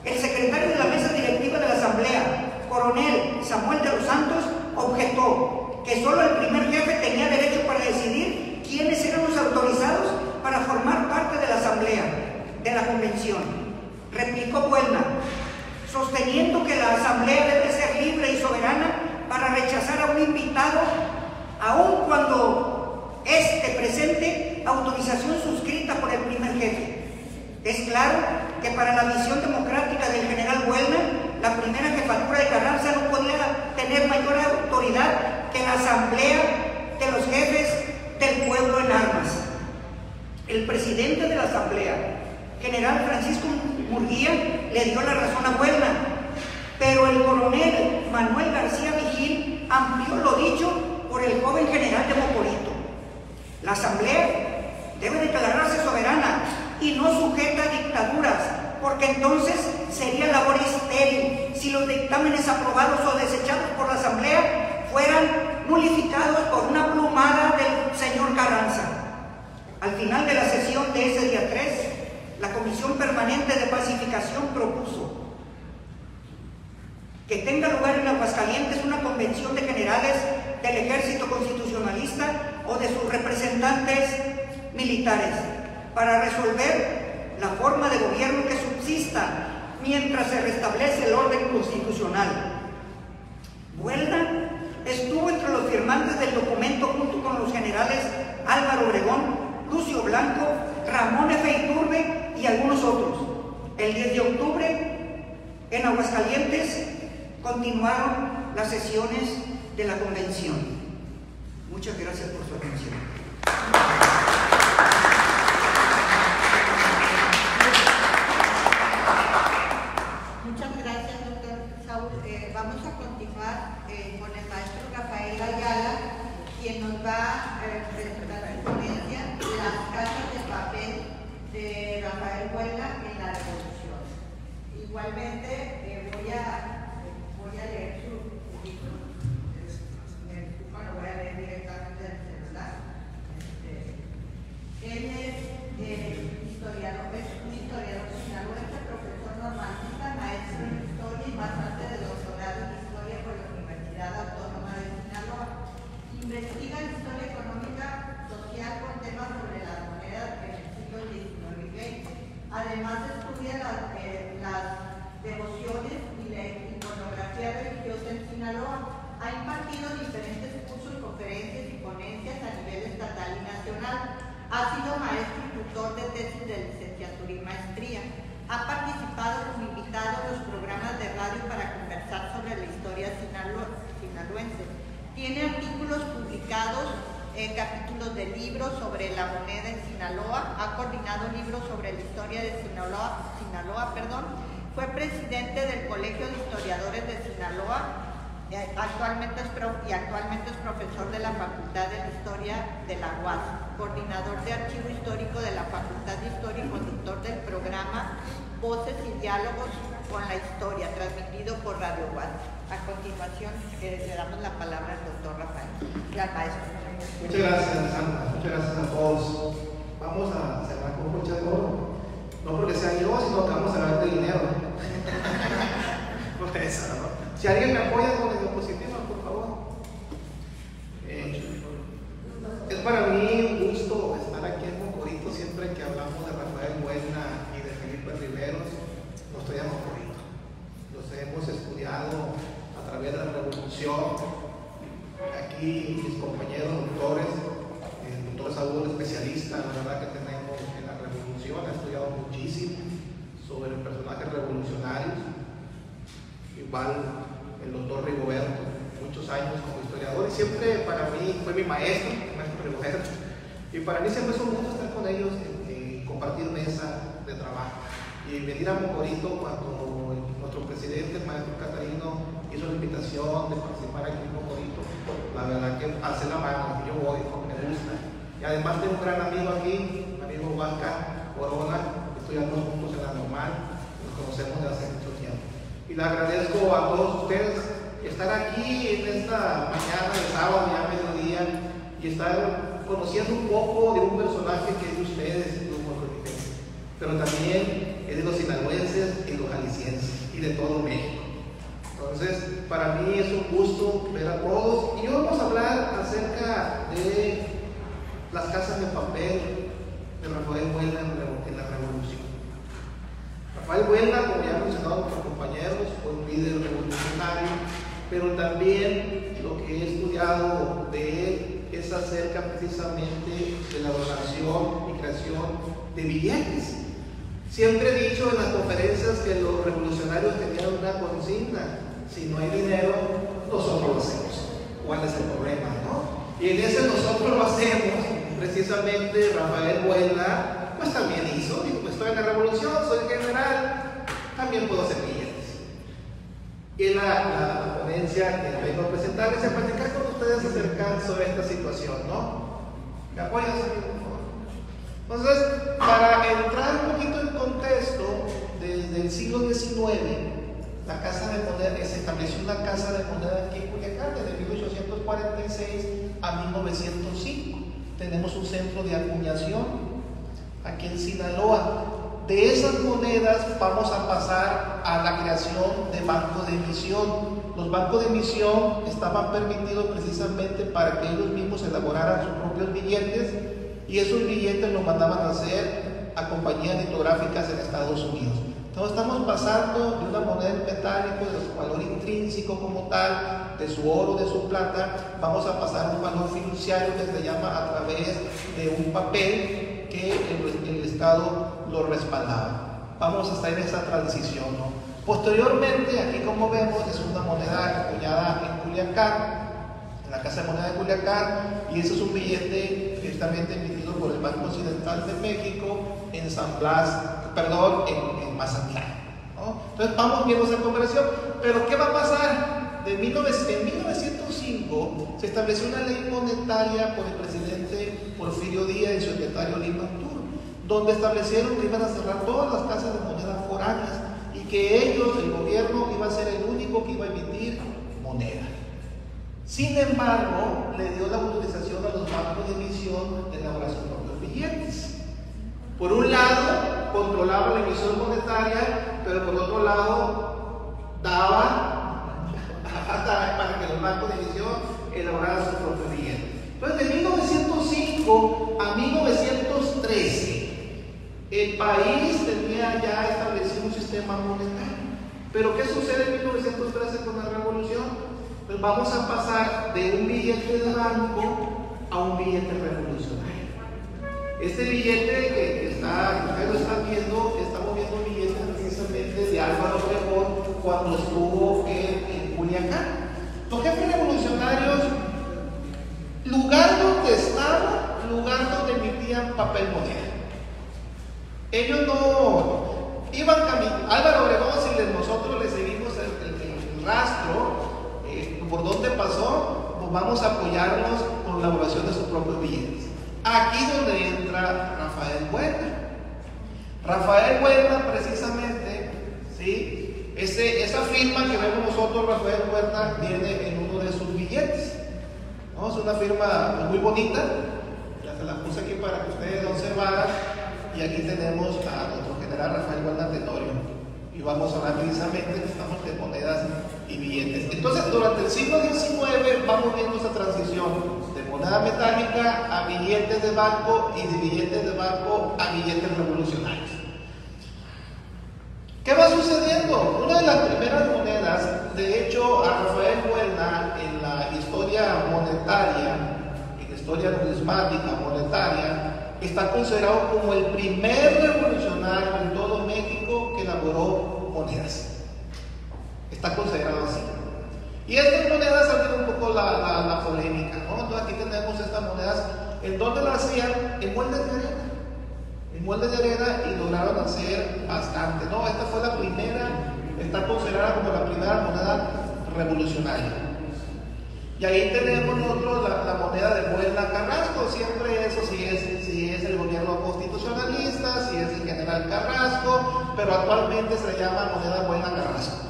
El secretario de la mesa directiva de la Asamblea, coronel Samuel de los Santos, objetó que solo el primer jefe tenía derecho para decidir quiénes eran los autorizados para formar parte de la Asamblea de la Convención. Replicó Buelna, sosteniendo que la Asamblea debe ser libre y soberana para rechazar a un invitado, aun cuando éste presente autorización suscrita por el primer jefe. Es claro que para la visión democrática del general Buelna, la primera jefatura de Carranza no podía tener mayor autoridad que la Asamblea de los jefes del pueblo en armas. El presidente de la Asamblea, general Francisco Murguía, le dio la razón a Buelna, pero el coronel Manuel García Vigil amplió lo dicho por el joven general de Mocorito. La Asamblea debe declararse soberana y no sujeta a dictaduras, porque entonces sería labor estéril si los dictámenes aprobados o desechados por la Asamblea fueran nulificados por una plumada del señor Carranza. Al final de la sesión de ese día 3, la Comisión Permanente de Pacificación propuso que tenga lugar en Aguascalientes una convención de generales del ejército constitucionalista o de sus representantes militares para resolver la forma de gobierno que subsista mientras se restablece el orden constitucional. Buelna estuvo entre los firmantes del documento junto con los generales Álvaro Obregón, Lucio Blanco, Ramón F. Iturbe y algunos otros. El 10 de octubre, en Aguascalientes, continuaron las sesiones de la convención. Muchas gracias por su atención. Muchas gracias, doctor Saúl. Vamos a continuar con el maestro Rafael Ayala, quien nos va a presentar su ponencia, Las casas de papel de Rafael Buelna en la Revolución. Igualmente voy a leer su currículum. Lo voy a leer directamente del celular. Él es un historiador sinaloense, profesor normalista, maestro en historia y bastante de doctorado en historia por la Universidad Autónoma de Sinaloa. Investiga la historia económica social con temas sobre las monedas en el siglo XIX y XX. Además estudia las devociones y la iconografía religiosa en Sinaloa. Ha impartido diferentes cursos, conferencias y ponencias a nivel estatal y nacional. Ha sido maestro y tutor de tesis de licenciatura y maestría. Ha participado como invitado en los programas de radio para conversar sobre la historia sinaloense. Tiene artículos publicados, capítulos de libros sobre la moneda en Sinaloa. Ha coordinado libros sobre la historia de Sinaloa. Fue presidente del Colegio de Historiadores de Sinaloa. Actualmente es profesor de la Facultad de Historia de la UAS, coordinador de Archivo Histórico de la Facultad de Historia y conductor del programa Voces y Diálogos con la Historia, transmitido por Radio UAS. A continuación, le damos la palabra al doctor Rafael y al maestro. Muchas gracias, Sandra. Muchas gracias a todos. Vamos a cerrar con mucho de oro. No porque sea yo, sino que vamos a hablar de dinero. Por eso, ¿no? Si alguien me apoya con la diapositiva, por favor. Es para mí un gusto estar aquí en Mocorito. Siempre que hablamos de Rafael Buelna y de Felipe Riveros, nos trae a Mocorito. Los hemos estudiado a través de la Revolución. Aquí mis compañeros doctores, el doctor Saúl, especialista, la verdad que tenemos en la Revolución, ha estudiado muchísimo sobre los personajes revolucionarios. Igual el doctor Rigoberto, muchos años como historiador, y siempre para mí fue mi maestro Rigoberto, y para mí siempre es un gusto estar con ellos y compartir mesa de trabajo. Y venir a Mocorito cuando nuestro presidente, el maestro Catarino, hizo la invitación de participar aquí en Mocorito, la verdad que hace la mano, yo voy, me gusta. Y además tengo un gran amigo aquí, mi amigo Huanca Corona, estudiamos juntos en la normal, nos conocemos desde hace mucho tiempo. Y le agradezco a todos ustedes estar aquí en esta mañana de sábado, ya mediodía, y estar conociendo un poco de un personaje que es de ustedes, los mocoritenses, pero también es de los sinaloenses y los jaliscienses y de todo México. Entonces, para mí es un gusto ver a todos, y hoy vamos a hablar acerca de las casas de papel de Rafael Buelna en la Revolución. Rafael Buelna, como ya han mencionado nuestros compañeros, fue un líder revolucionario, pero también lo que he estudiado de él es acerca precisamente de la elaboración y creación de billetes. Siempre he dicho en las conferencias que los revolucionarios tenían una consigna: si no hay dinero, nosotros lo hacemos. ¿Cuál es el problema, no? Y en ese nosotros lo hacemos, precisamente Rafael Buelna pues también hizo. Digo, estoy en la revolución, soy general, también puedo hacer billetes. Y en la ponencia que vengo a presentarles, a platicar con ustedes acerca sobre esta situación, ¿no? ¿Me apoyas, amigo? Entonces, para entrar un poquito en contexto, desde el siglo XIX, la Casa de Moneda, se estableció una Casa de Moneda aquí en Culiacán, desde 1846 a 1905. Tenemos un centro de acuñación aquí en Sinaloa. De esas monedas vamos a pasar a la creación de bancos de emisión. Los bancos de emisión estaban permitidos precisamente para que ellos mismos elaboraran sus propios billetes, y esos billetes los mandaban a hacer a compañías litográficas en Estados Unidos. Entonces estamos pasando de una moneda en metálico, de su valor intrínseco como tal, de su oro, de su plata, vamos a pasar a un valor fiduciario que se llama a través de un papel que el Estado lo respaldaba. Vamos a estar en esa transición, ¿no? Posteriormente, aquí como vemos, es una moneda acuñada en Culiacán, en la Casa de Moneda de Culiacán, y ese es un billete directamente emitido por el Banco Occidental de México en San Blas, en Mazatlán, ¿no? Entonces vamos viendo esa conversión, pero ¿qué va a pasar? En 1905 se estableció una ley monetaria por el presidente Porfirio Díaz y su secretario Lima Arturo, donde establecieron que iban a cerrar todas las casas de moneda foráneas y que ellos, el gobierno, iba a ser el único que iba a emitir moneda. Sin embargo, le dio la autorización a los bancos de emisión de elaborar sus propios billetes. Por un lado, controlaba la emisión monetaria, pero por otro lado, daba para que los bancos de emisión elaboraran sus propios billetes. Entonces, de 1905 a 1913, el país tenía ya establecido un sistema monetario. Pero ¿qué sucede en 1913 con la revolución? Pues vamos a pasar de un billete de banco a un billete revolucionario. Este billete que ustedes lo están viendo, estamos viendo un billete precisamente de Álvaro Obregón cuando estuvo en Culiacán. Los jefes revolucionarios, lugar donde estaban, lugar donde emitían papel moneda. Ellos no iban caminando. Álvaro Obregón, si nosotros le seguimos el rastro, por dónde pasó, pues vamos a apoyarnos con la elaboración de sus propios billetes. Aquí donde entra Rafael Buelna. Rafael Buelna, precisamente, ¿sí? Esa firma que vemos nosotros, Rafael Buelna, viene en uno de sus billetes, ¿no? Es una firma muy bonita, ya se la puse aquí para que ustedes la observaran, y aquí tenemos a nuestro general Rafael Buelna Tenorio. Y vamos a hablar precisamente que estamos de monedas y billetes. Entonces, durante el siglo XIX vamos viendo esa transición de moneda metálica a billetes de banco y de billetes de banco a billetes revolucionarios. ¿Qué va sucediendo? Una de las primeras monedas, de hecho, a Rafael Buelna en la historia monetaria, en la historia numismática monetaria, está considerado como el primer revolucionario en todo México que elaboró monedas. Está considerado así. Y estas monedas ha habido un poco la polémica, ¿no? Entonces aquí tenemos estas monedas, ¿en dónde las hacían? En moldes de arena. En moldes de arena, y lograron hacer bastante, ¿no? Esta fue la primera, está considerada como la primera moneda revolucionaria. Y ahí tenemos nosotros la moneda de Buelna Carrasco, siempre eso, si es el gobierno constitucionalista, si es el general Carrasco, pero actualmente se llama moneda Buelna Carrasco.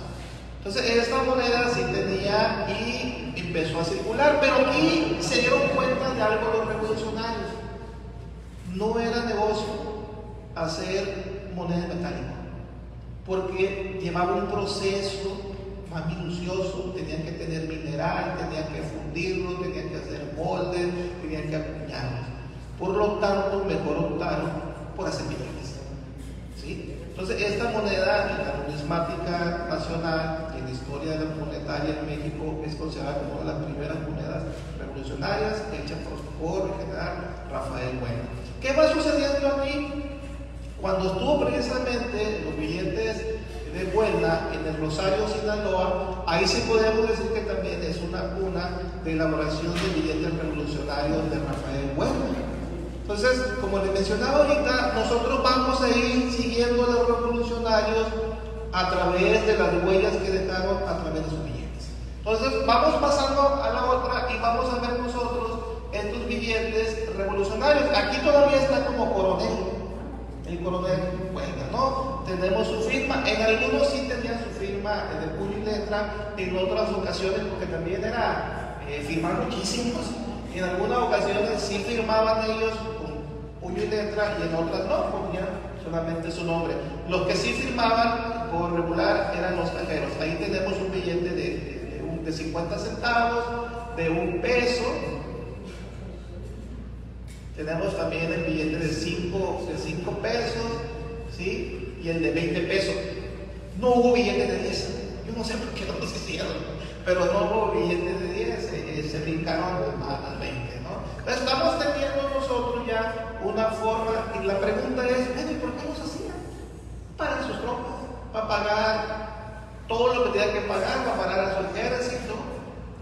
Entonces esta moneda sí tenía y empezó a circular, pero aquí se dieron cuenta de algo los revolucionarios. No era negocio hacer moneda metálica, porque llevaba un proceso más minucioso, tenían que tener mineral, tenían que fundirlo, tenían que hacer moldes, tenían que acuñarlos. Por lo tanto, mejor optaron por hacer billetes, ¿sí? Entonces, esta moneda en la numismática nacional y en la historia de la monetaria en México es considerada como una de las primeras monedas revolucionarias hechas por el general Rafael Buelna. ¿Qué va sucediendo aquí? Cuando estuvo precisamente los billetes de Buelna en el Rosario, Sinaloa, ahí sí podemos decir que también es una cuna de elaboración de billetes revolucionarios de Rafael Buelna. Entonces, como les mencionaba ahorita, nosotros vamos a ir siguiendo a los revolucionarios a través de las huellas que dejaron a través de sus billetes. Entonces, vamos pasando a la otra y vamos a ver nosotros estos billetes revolucionarios. Aquí todavía está como coronel, el coronel Buelna, ¿no? Tenemos su firma, en algunos sí tenían su firma de puño y letra, en otras ocasiones, porque también era firmar muchísimos, en algunas ocasiones sí firmaban ellos con puño y letra y en otras no, ponían solamente su nombre. Los que sí firmaban por regular eran los cajeros. Ahí tenemos un billete de 50 centavos, de $1. Tenemos también el billete de 5 pesos, ¿sí? Y el de 20 pesos. No hubo billetes de 10. Yo no sé por qué no los hicieron, pero no hubo billetes de 10, se brincaron al 20, ¿no? Estamos teniendo nosotros ya una forma, y la pregunta es, bueno, ¿y por qué los hacían? Para sus tropas, para pagar todo lo que tenían que pagar, para pagar a su ejército,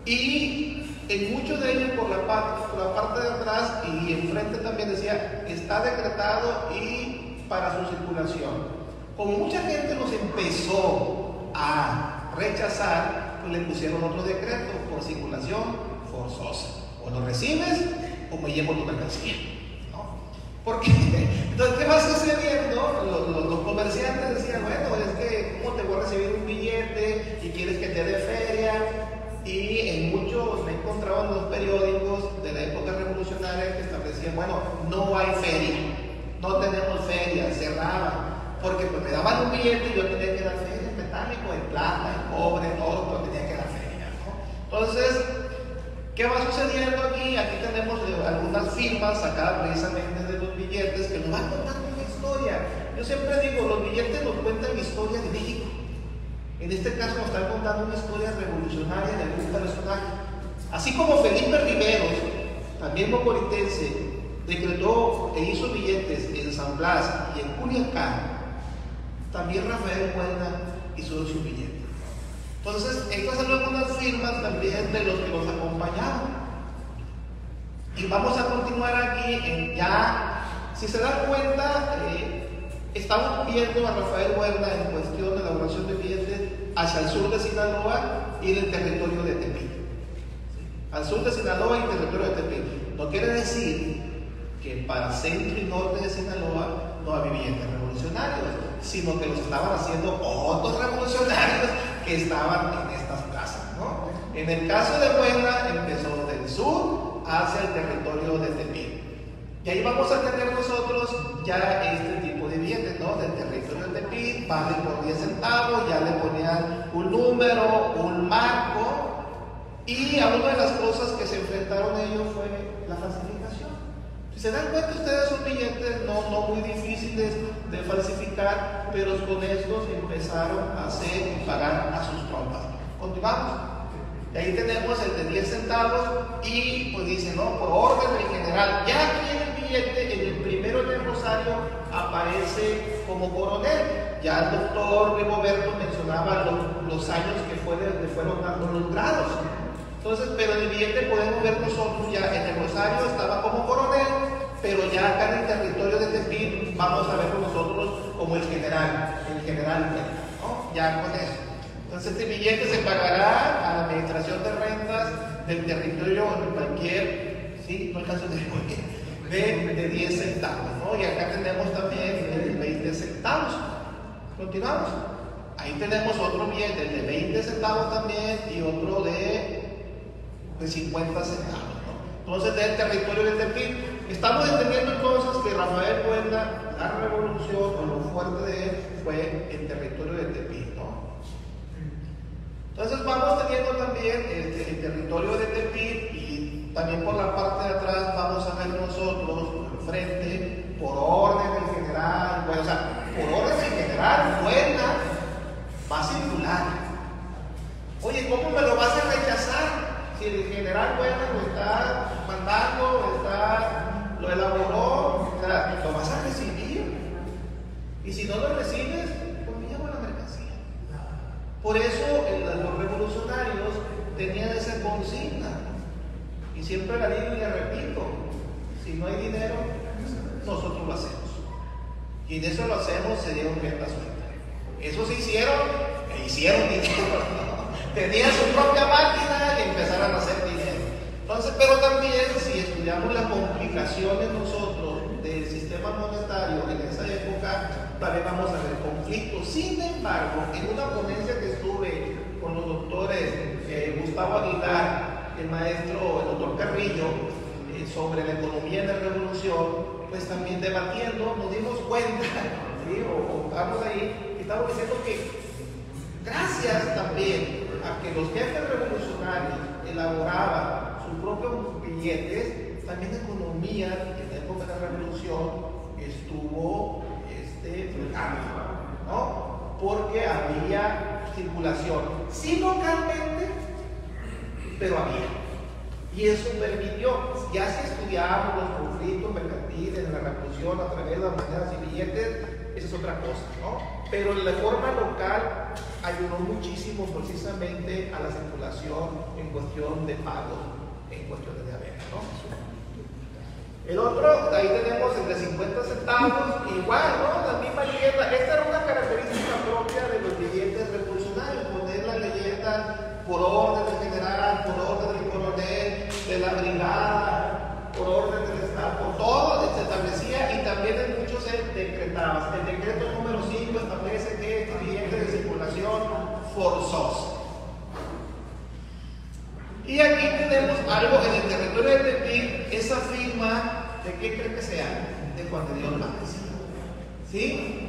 y en muchos de ellos por la parte de atrás y enfrente también decía, está decretado y para su circulación. Como mucha gente los empezó a rechazar, pues le pusieron otro decreto por circulación forzosa. O lo recibes o me llevo tu mercancía, ¿no? Porque, entonces, ¿qué va sucediendo? Los comerciantes decían, bueno, es que, ¿cómo te voy a recibir un billete y quieres que te dé feria? Y en muchos me encontraba en los periódicos de la época revolucionaria que establecían, bueno, no hay feria, no tenemos feria, cerraba. Porque pues me daban un billete y yo tenía que dar feria en metálico, en plata, en cobre, en oro, pero tenía que dar feria, ¿no? Entonces, ¿qué va sucediendo aquí? Aquí tenemos algunas firmas sacadas precisamente de los billetes que nos van contando una historia. Yo siempre digo, los billetes nos cuentan historia de México. En este caso nos están contando una historia revolucionaria de algún personaje. Así como Felipe Riveros, también mocoritense, decretó e hizo billetes en San Blas y en Culiacán, también Rafael Buelna hizo su billete. Entonces, estas son algunas firmas también de los que nos acompañaron. Y vamos a continuar aquí ya, si se dan cuenta, estamos viendo a Rafael Buelna en cuestión de elaboración de billetes hacia el sur de Sinaloa y del territorio de Tepic. Al sur de Sinaloa y el territorio de Tepic. No quiere decir que para centro y norte de Sinaloa no había billetes revolucionarios, sino que los estaban haciendo otros revolucionarios que estaban en estas plazas, ¿no? En el caso de Buelna empezó del sur hacia el territorio de Tepic. Y ahí vamos a tener nosotros ya este tipo de billetes, ¿no? Del territorio de Tepic, vale por 10 centavos, ya le ponían un número, un marco, y a una de las cosas que se enfrentaron ellos fue la falsificación. Si se dan cuenta ustedes, son billetes no muy difíciles de falsificar, pero con estos empezaron a hacer y pagar a sus tropas. Continuamos. Y ahí tenemos el de 10 centavos y pues dice, no, por orden del general. Ya aquí en el billete, en el primero del rosario, aparece como coronel. Ya el doctor Rigoberto mencionaba los años que le fueron dando los grados. Entonces, pero en el billete podemos ver nosotros ya en el rosario estaba como coronel, pero ya acá en el territorio de Tepic vamos a verlo nosotros como el general, ¿no? Ya con eso. Entonces este billete se pagará a la administración de rentas del territorio de cualquier, ¿sí? No alcanzo de 10 centavos, ¿no? Y acá tenemos también el de 20 centavos. Continuamos. Ahí tenemos otro billete, el de 20 centavos también y otro de 50 centavos, ¿no? Entonces del territorio de Tepic. Estamos entendiendo entonces que Rafael Buelna, la revolución o lo fuerte de él fue el territorio de Tepic, ¿no? Entonces vamos teniendo también el territorio de Tepic y también por la parte de atrás vamos a ver nosotros frente por orden del general, bueno, o sea, por orden del general Buelna va a circular. Oye, ¿cómo me lo vas a rechazar? Si el general Buelna lo está mandando, lo elaboró, o sea, lo vas a recibir. Y si no lo recibes, pues me llevo la mercancía. Por eso los revolucionarios tenían esa consigna. Y siempre la digo y la repito: si no hay dinero, nosotros lo hacemos. Y en eso lo hacemos, se dieron rienda suelta. Eso se hicieron, e hicieron dinero. Tenían su propia máquina y empezaron a hacer dinero. Entonces, pero también si estudiamos las complicaciones nosotros del sistema monetario en esa época, también vamos a ver conflictos. Sin embargo, en una ponencia que estuve con los doctores Gustavo Aguilar, el maestro, el doctor Carrillo, sobre la economía de la revolución, pues también debatiendo, nos dimos cuenta, ¿sí? o estamos ahí, y estamos diciendo que gracias también a que los jefes revolucionarios elaboraban sus propios billetes, también la economía en la época de la revolución estuvo flotando, ¿no? porque había circulación, sí localmente, pero había. Y eso permitió, ya si estudiamos los conflictos mercantiles, la revolución a través de las monedas y billetes, esa es otra cosa, ¿no? Pero la forma local ayudó muchísimo precisamente a la circulación en cuestión de pagos, en cuestiones de haber, ¿no? El otro, ahí tenemos el de 50 centavos, igual, ¿no? La misma leyenda. Esta era una característica propia de los billetes revolucionarios, poner la leyenda por orden del general, por orden del coronel, de la brigada, por orden del Estado, por todo se establecía, y también en muchos se decretaba. El decreto número 5 establece que este billete de circulación forzosa. Y aquí tenemos algo en el territorio de Tepic, esa firma, ¿de qué cree que sea? De Juan de Dios Vázquez. ¿Sí?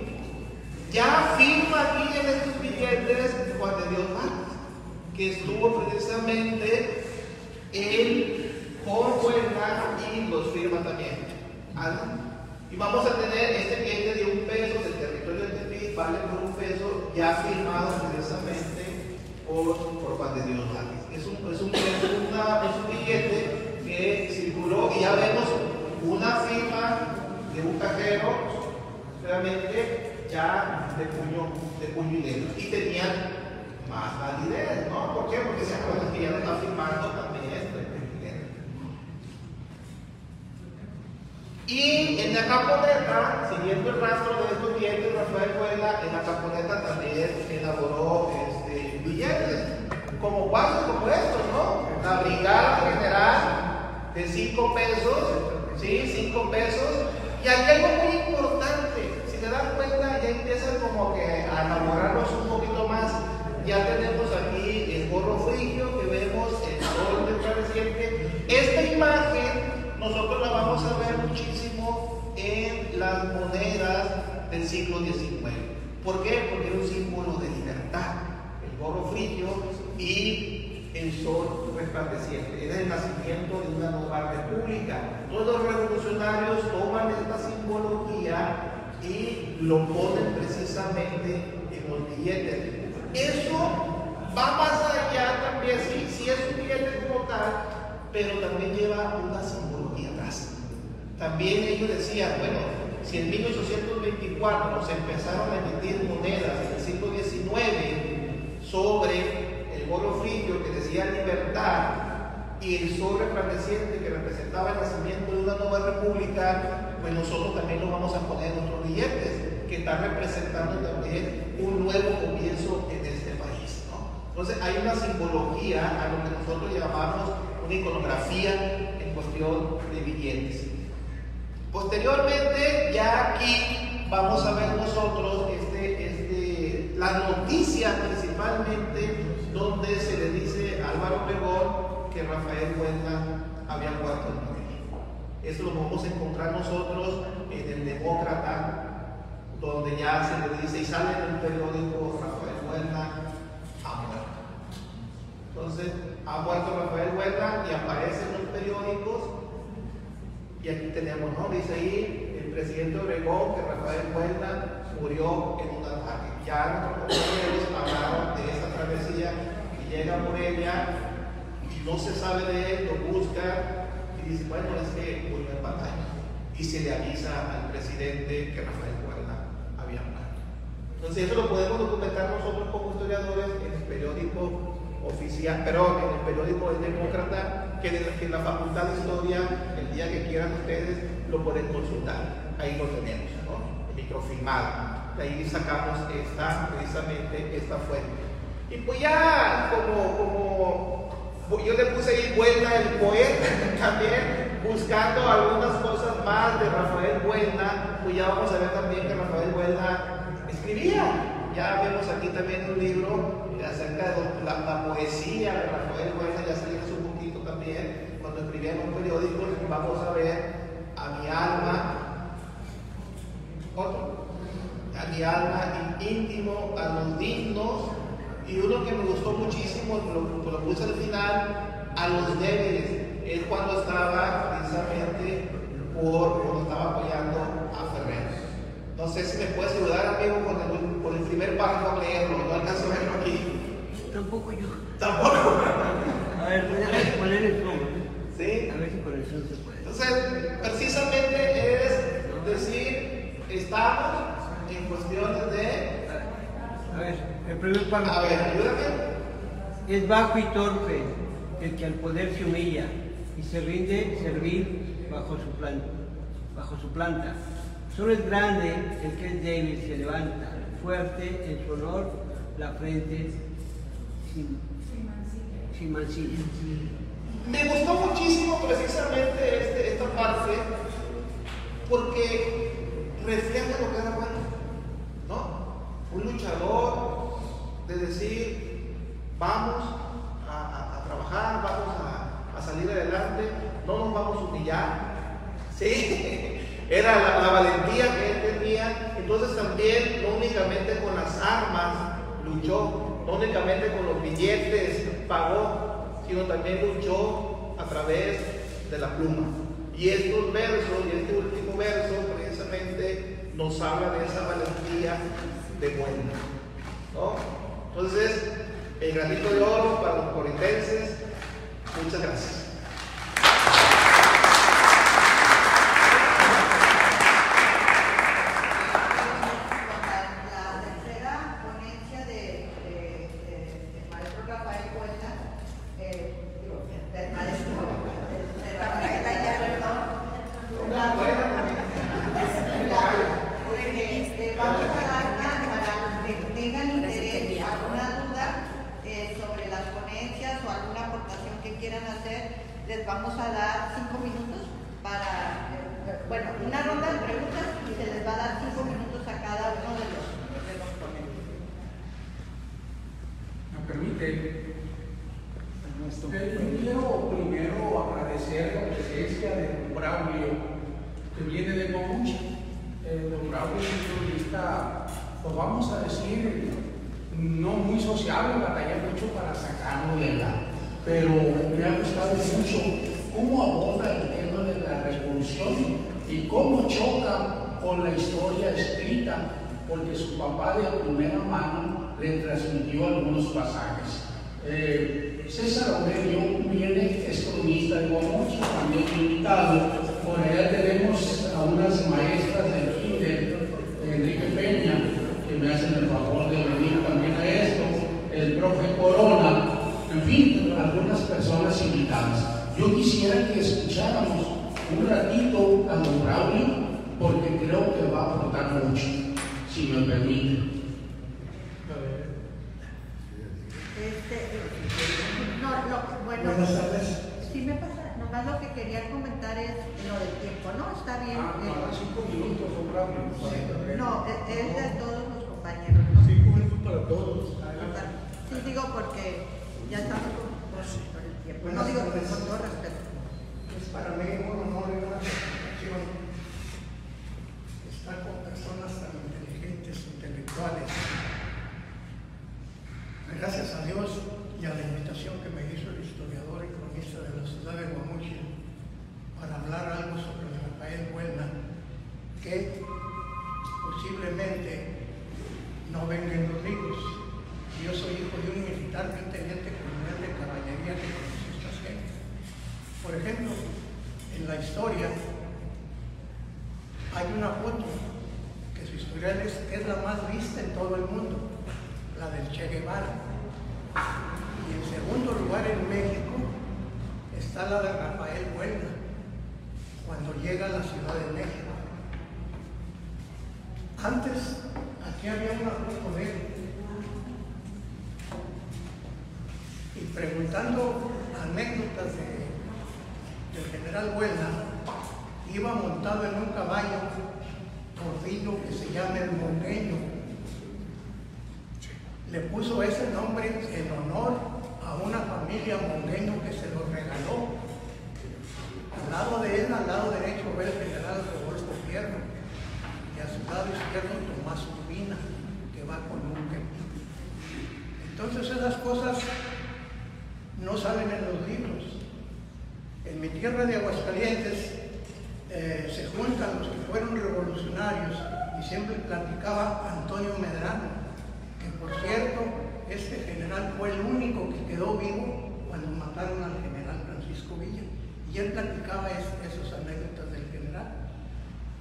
Ya firma aquí en estos billetes Juan de Dios Vázquez, que estuvo precisamente él con Huelga y los firma también. Y vamos a tener este billete de $1 del territorio de Tepic, vale por $1, ya firmado precisamente por Juan de Dios Vázquez. Es un billete que circuló, y ya vemos una firma de un cajero realmente ya de puño y letra, y tenían más validez, ¿no? ¿Por qué? Porque se acuerdan que ya lo está firmando también y en la Caponeta, siguiendo el rastro de estos billetes, Rafael Huelga en la Caponeta también elaboró billetes como guasos como estos, ¿no? La brigada general de $5, ¿sí? 5 pesos. Y aquí hay algo muy importante, si se dan cuenta, ya empiezan como que a elaborarlos un poquito más. Ya tenemos aquí el gorro frigio que vemos, el sol resplandeciente. Esta imagen nosotros la vamos a ver muchísimo en las monedas del siglo XIX. ¿Por qué? Porque era un símbolo de libertad, el gorro frigio y el sol resplandeciente. Era el nacimiento de una nueva república. Todos los revolucionarios toman esta simbología y lo ponen precisamente en los billetes. Eso va más allá también, sí es un billete como tal, pero también lleva una simbología atrás. También ellos decían, bueno, si en 1824 se empezaron a emitir monedas en el siglo XIX sobre el gorro frigio que decía libertad y el sol resplandeciente que representaba el nacimiento de una nueva república, pues nosotros también lo vamos a poner en nuestros billetes, que están representando también un nuevo comienzo en este país, ¿no? Entonces hay una simbología a lo que nosotros llamamos una iconografía en cuestión de billetes. Posteriormente, ya aquí vamos a ver nosotros la noticia principalmente donde se le dice a Álvaro Obregón que Rafael Huelga había muerto en Madrid. Eso lo vamos a encontrar nosotros en el Demócrata, donde ya se le dice y sale en el periódico Rafael Huelga ha muerto. Entonces, ha muerto Rafael Huelga y aparece en los periódicos. Y aquí tenemos, ¿no? Dice ahí el presidente Obregón que Rafael Huelga murió en un ataque. Ya nuestros compañeros hablaron de esa travesía que llega a Morelia y no se sabe de él, lo busca y dice, bueno, es que murió en batalla. Y se le avisa al presidente que Rafael Huelga había muerto. Entonces eso lo podemos documentar nosotros como historiadores en el periódico oficial, pero en el periódico del Demócrata, que en la Facultad de Historia, el día que quieran ustedes, lo pueden consultar. Ahí lo tenemos, ¿no? Microfilmado. De ahí sacamos precisamente esta fuente. Y pues ya, como yo le puse ahí Huelga el poeta también, buscando algunas cosas más de Rafael Huelga, pues ya vamos a ver también que Rafael Huelga escribía. Ya vemos aquí también un libro acerca de la poesía de Rafael Huelga, ya salimos un poquito también, cuando escribía en un periódico, vamos a ver a mi alma, íntimo, a los dignos, y uno que me gustó muchísimo, lo puse al final, a los débiles. Él cuando estaba precisamente cuando estaba apoyando a Ferrer. No sé si me puedes ayudar, amigo, con el primer párrafo a leerlo. No alcanzo a verlo aquí. Tampoco yo. Tampoco. A ver, déjame poner el fondo. ¿Sí? A ver si con eso se puede. Entonces, precisamente es decir, estamos en cuestiones de... A ver, el primer párrafo. A ver, ayúdame. Es bajo y torpe el que al poder se humilla y se rinde servir bajo su planta. Solo es grande el que es débil se levanta, fuerte en su honor la frente sin mancilla. Me gustó muchísimo precisamente esta parte porque refleja lo que era bueno, ¿no? Un luchador de decir, vamos a trabajar, vamos a salir adelante, no nos vamos a humillar, ¿sí? Era la valentía que él tenía. Entonces también, no únicamente con las armas luchó, no únicamente con los billetes pagó, sino también luchó a través de la pluma. Y estos versos, y este último verso, precisamente nos habla de esa valentía de Buelna, ¿no? Entonces, el granito de oro para los corintenses. Muchas gracias. Les vamos a dar 5 minutos para, una ronda de preguntas y se les va a dar 5 minutos a cada uno de los ponentes. ¿Me permite? Yo quiero primero agradecer la presencia de don Braulio, que viene de Momucha. Don Braulio es un periodista, pues vamos a decir, no muy sociable, batalla mucho para sacarlo de la... Pero me ha gustado mucho cómo aborda el tema de la revolución y cómo choca con la historia escrita, porque su papá de primera mano le transmitió algunos pasajes. César Aurelio viene, es cronista de Guamuchi, también invitado. Por allá tenemos a unas maestras del kinder, Enrique Peña, que me hacen el favor de venir también a esto, el profe Corona. En fin, algunas personas invitadas. Yo quisiera que escucháramos un ratito a don Braulio, porque creo que va a aportar mucho, si me permite. Buenas tardes. Sí me pasa, nomás lo que quería comentar es lo del tiempo, ¿no? Está bien. 5 minutos, don Braulio. No, es de todos los compañeros, ¿no? 5 minutos para todos. Sí, digo porque ya estamos por el tiempo. No digo que con todo respeto. Es para mí un honor y una satisfacción estar con personas tan inteligentes, intelectuales. Gracias a Dios y a la invitación que me hizo el historiador y cronista de la ciudad de Guamuchi para hablar algo sobre Rafael Buelna, que posiblemente no venga en los libros. Yo soy hijo de un militar, de un teniente coronel de caballería que conoció estas gentes. Por ejemplo, en la historia hay una foto que su historial es la más vista en todo el mundo, la del Che Guevara. Y en segundo lugar en México está la de Rafael Buelna, cuando llega a la Ciudad de México. Antes, aquí había una foto de él. Y preguntando anécdotas del general Buelna, iba montado en un caballo torcido que se llama el Mongueño. Le puso ese nombre en honor a una familia mongueño que se lo regaló. Al lado de él, al lado derecho, ve el general Rodolfo Fierro, y a su lado izquierdo Tomás Urbina, que va con un quepito. Entonces esas cosas no salen en los libros. En mi tierra de Aguascalientes se juntan los que fueron revolucionarios y y siempre platicaba Antonio Medrano, que por cierto, este general fue el único que quedó vivo cuando mataron al general Francisco Villa, y él platicaba esas anécdotas del general.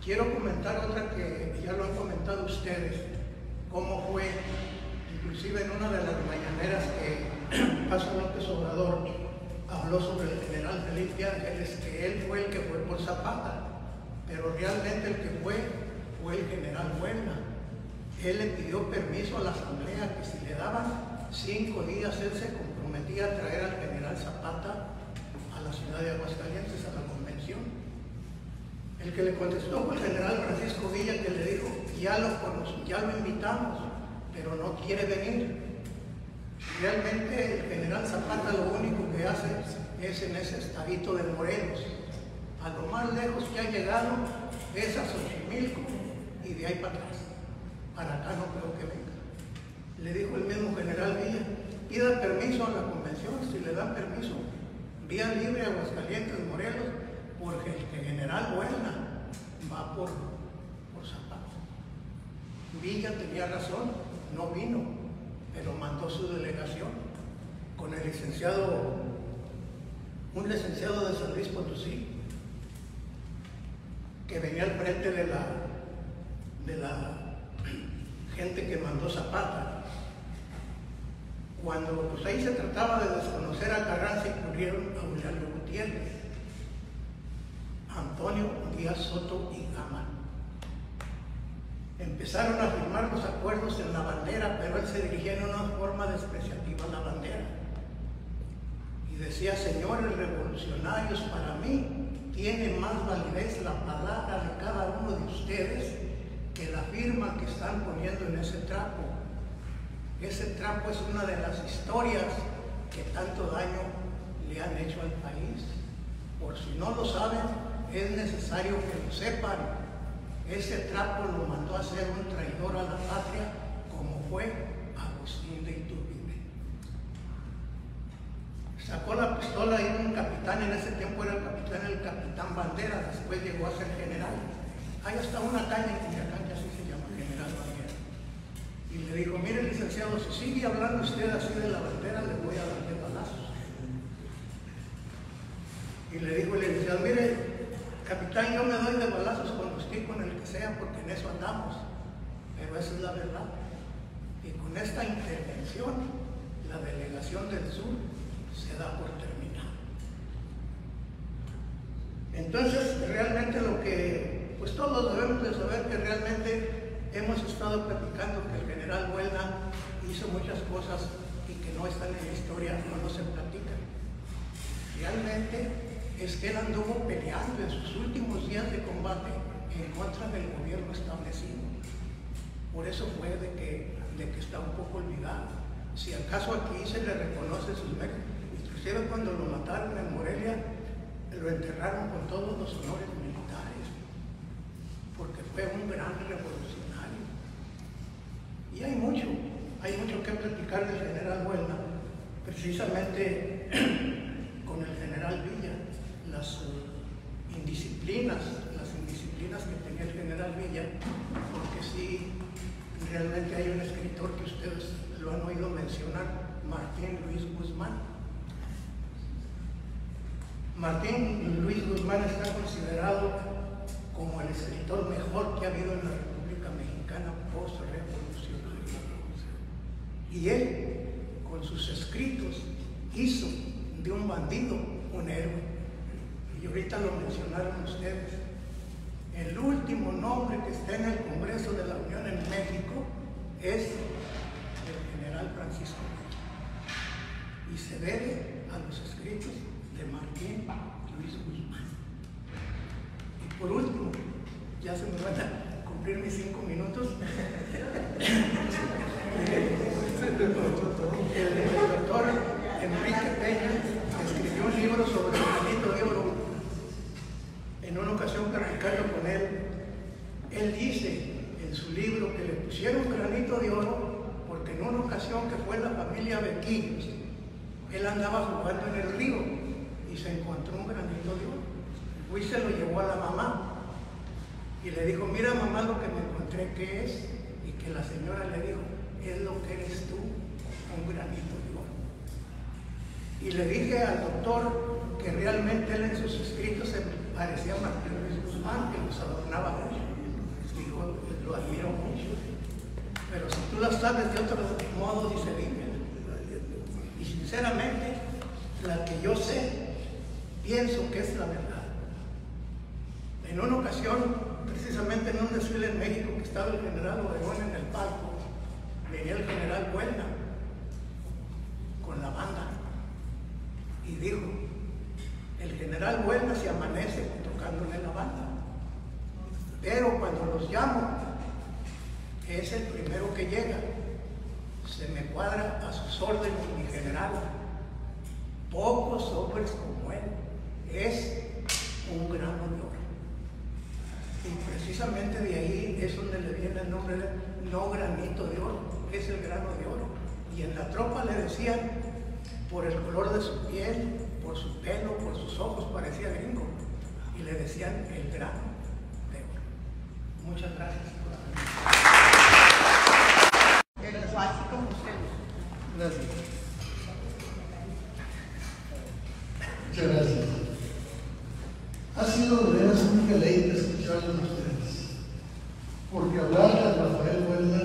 Quiero comentar otra que ya lo han comentado ustedes, cómo fue, inclusive en una de las mañaneras que Paso López Obrador habló sobre el general Felipe Ángeles, que él fue el que fue por Zapata, pero realmente el que fue el general Buelna. Él le pidió permiso a la asamblea que si le daban 5 días, él se comprometía a traer al general Zapata a la ciudad de Aguascalientes, a la convención. El que le contestó fue el general Francisco Villa, que le dijo, ya lo invitamos, pero no quiere venir. Realmente el general Zapata lo único que hace es en ese estadito de Morelos. A lo más lejos que ha llegado es a Xochimilco y de ahí para atrás. Para acá no creo que venga. Le dijo el mismo general Villa, pida permiso a la convención, si le dan permiso, vía libre a Aguascalientes, Morelos, porque el general Buelna va por Zapata. Villa tenía razón, no vino, pero mandó su delegación con el un licenciado de San Luis Potosí, que venía al frente de la gente que mandó Zapata. Cuando pues ahí se trataba de desconocer a Carranza, incluyeron a Aurelio Gutiérrez, Antonio Díaz Soto y Gama. Empezaron a firmar los acuerdos en la bandera, pero él se dirigía en una forma despreciativa a la bandera. Y decía, señores revolucionarios, para mí tiene más validez la palabra de cada uno de ustedes que la firma que están poniendo en ese trapo. Ese trapo es una de las historias que tanto daño le han hecho al país. Por si no lo saben, es necesario que lo sepan. Ese trapo lo mandó a hacer un traidor a la patria, como fue Agustín de Iturbide. Sacó la pistola y un capitán, en ese tiempo era el capitán Bandera, después llegó a ser general. Ahí está una calle en Culiacán que así se llama, General Bandera. Y le dijo, mire licenciado, si sigue hablando usted así de la bandera, le voy a dar de balazos. Y le dijo el licenciado, mire, capitán, yo me doy de balazos con usted, con el que sea, porque en eso andamos. Pero esa es la verdad. Y con esta intervención, la delegación del sur se da por terminada. Entonces, realmente lo que, pues todos debemos de saber que realmente hemos estado platicando que el general Buelna hizo muchas cosas y que no están en la historia, no se platican. Realmente es que él anduvo peleando en sus últimos días de combate en contra del gobierno establecido. Por eso fue de que está un poco olvidado. Si acaso aquí se le reconoce sus méritos, inclusive cuando lo mataron en Morelia, lo enterraron con todos los honores militares, porque fue un gran revolucionario. Y hay mucho que platicar del general Buelna, precisamente con el general Villa, las indisciplinas que tenía el general Villa, porque sí, realmente hay un escritor que ustedes lo han oído mencionar, Martín Luis Guzmán. Martín Luis Guzmán está considerado como el escritor mejor que ha habido en la República Mexicana post-revolucionaria. Y él, con sus escritos, hizo de un bandido un héroe. Y ahorita lo mencionaron ustedes. El último nombre que está en el Congreso de la Unión en México es el general Francisco Villa. Y se debe a los escritos de Martín Luis Guzmán. Y por último, ya se me van a cumplir mis 5 minutos. El doctor Enrique Peña escribió un libro sobre el granito de oro. En una ocasión platicando con él dice en su libro que le pusieron granito de oro porque en una ocasión que fue la familia Bequillos, él andaba jugando en el río y se encontró un granito de oro. Y se lo llevó a la mamá. Y le dijo, mira mamá lo que me encontré que es, y que la señora le dijo, es lo que eres tú, un granito de oro. Y le dije al doctor que realmente él en sus escritos se parecía a Martín Luis Guzmán, que los adornaba mucho. Dijo, lo admiro mucho. Pero si tú las sabes de otro modo, dice, dime. Y sinceramente, la que yo sé, pienso que es la verdad. En una ocasión, precisamente en un desfile en México, que estaba el general Obregón en el palco, venía el general Buelna con la banda y dijo, el general Buelna se amanece tocándole la banda, pero cuando los llamo, que es el primero que llega, se me cuadra a sus órdenes mi general. Pocos hombres como él, es un grano de oro. Y precisamente de ahí es donde le viene el nombre de no granito de oro, es el grano de oro. Y en la tropa le decían, por el color de su piel, por su pelo, por sus ojos, parecía gringo. Y le decían el grano de oro. Muchas gracias por la Así como usted. Gracias. Muchas gracias. Ha sido de veras un deleite escucharlos a ustedes, porque hablar de Rafael Buelna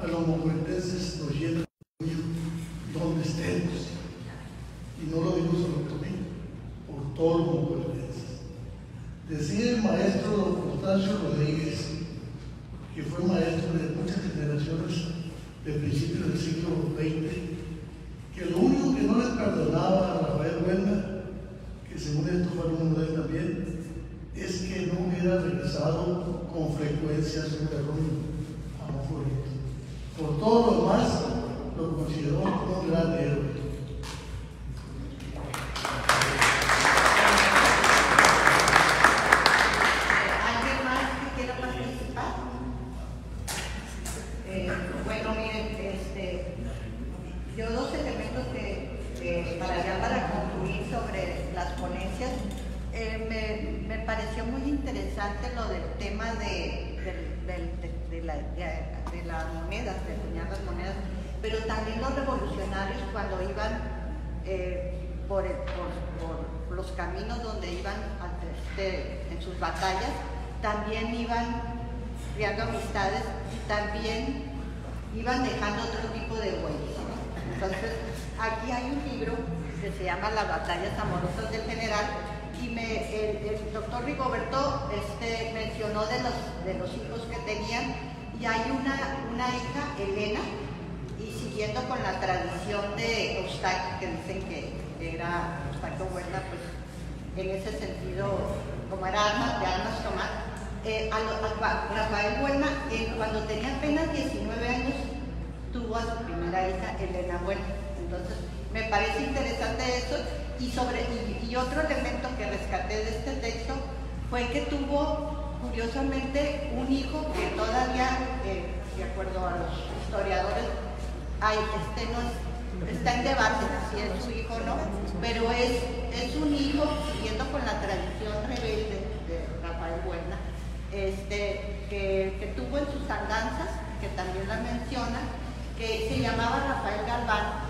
a los mocuentenses nos llena de orgullo donde estemos. Y no lo digo solo por mí, por todos los mocuentenses. Decía el maestro don Constancio Rodríguez, que fue maestro de muchas generaciones de principios del siglo XX, que lo único que no le perdonaba a Rafael Buelna, que según esto fue alumno de él también, es que no hubiera regresado con frecuencia a su terruño, a Moforito. Por todo lo demás, lo consideró como un gran héroe. ¿Alguien más que quiera participar? Bueno, miren, yo dos elementos para concluir sobre las ponencias, me pareció muy interesante lo del tema de las monedas, de acuñar las monedas, pero también los revolucionarios cuando iban por los caminos donde iban en sus batallas, también iban creando amistades y también iban dejando otro tipo de huellas, ¿no? Entonces, aquí hay un libro que se llama Las batallas amorosas del general, y el doctor Rigoberto mencionó de los hijos que tenían, y hay una hija, Elena, y siguiendo con la tradición de Eustaquio, que dicen que era Eustaquio Buelna, pues en ese sentido, como era de armas tomar, a Rafael Buelna, cuando tenía apenas 19 años, tuvo a su primera hija, Elena Buelna. Entonces, me parece interesante eso. Y otro elemento que rescaté de este texto fue que tuvo, curiosamente, un hijo que todavía, de acuerdo a los historiadores, está en debate si es su hijo o no, pero es un hijo, siguiendo con la tradición rebelde de Rafael Buelna, que tuvo en sus andanzas, que también la menciona, que se llamaba Rafael Galván,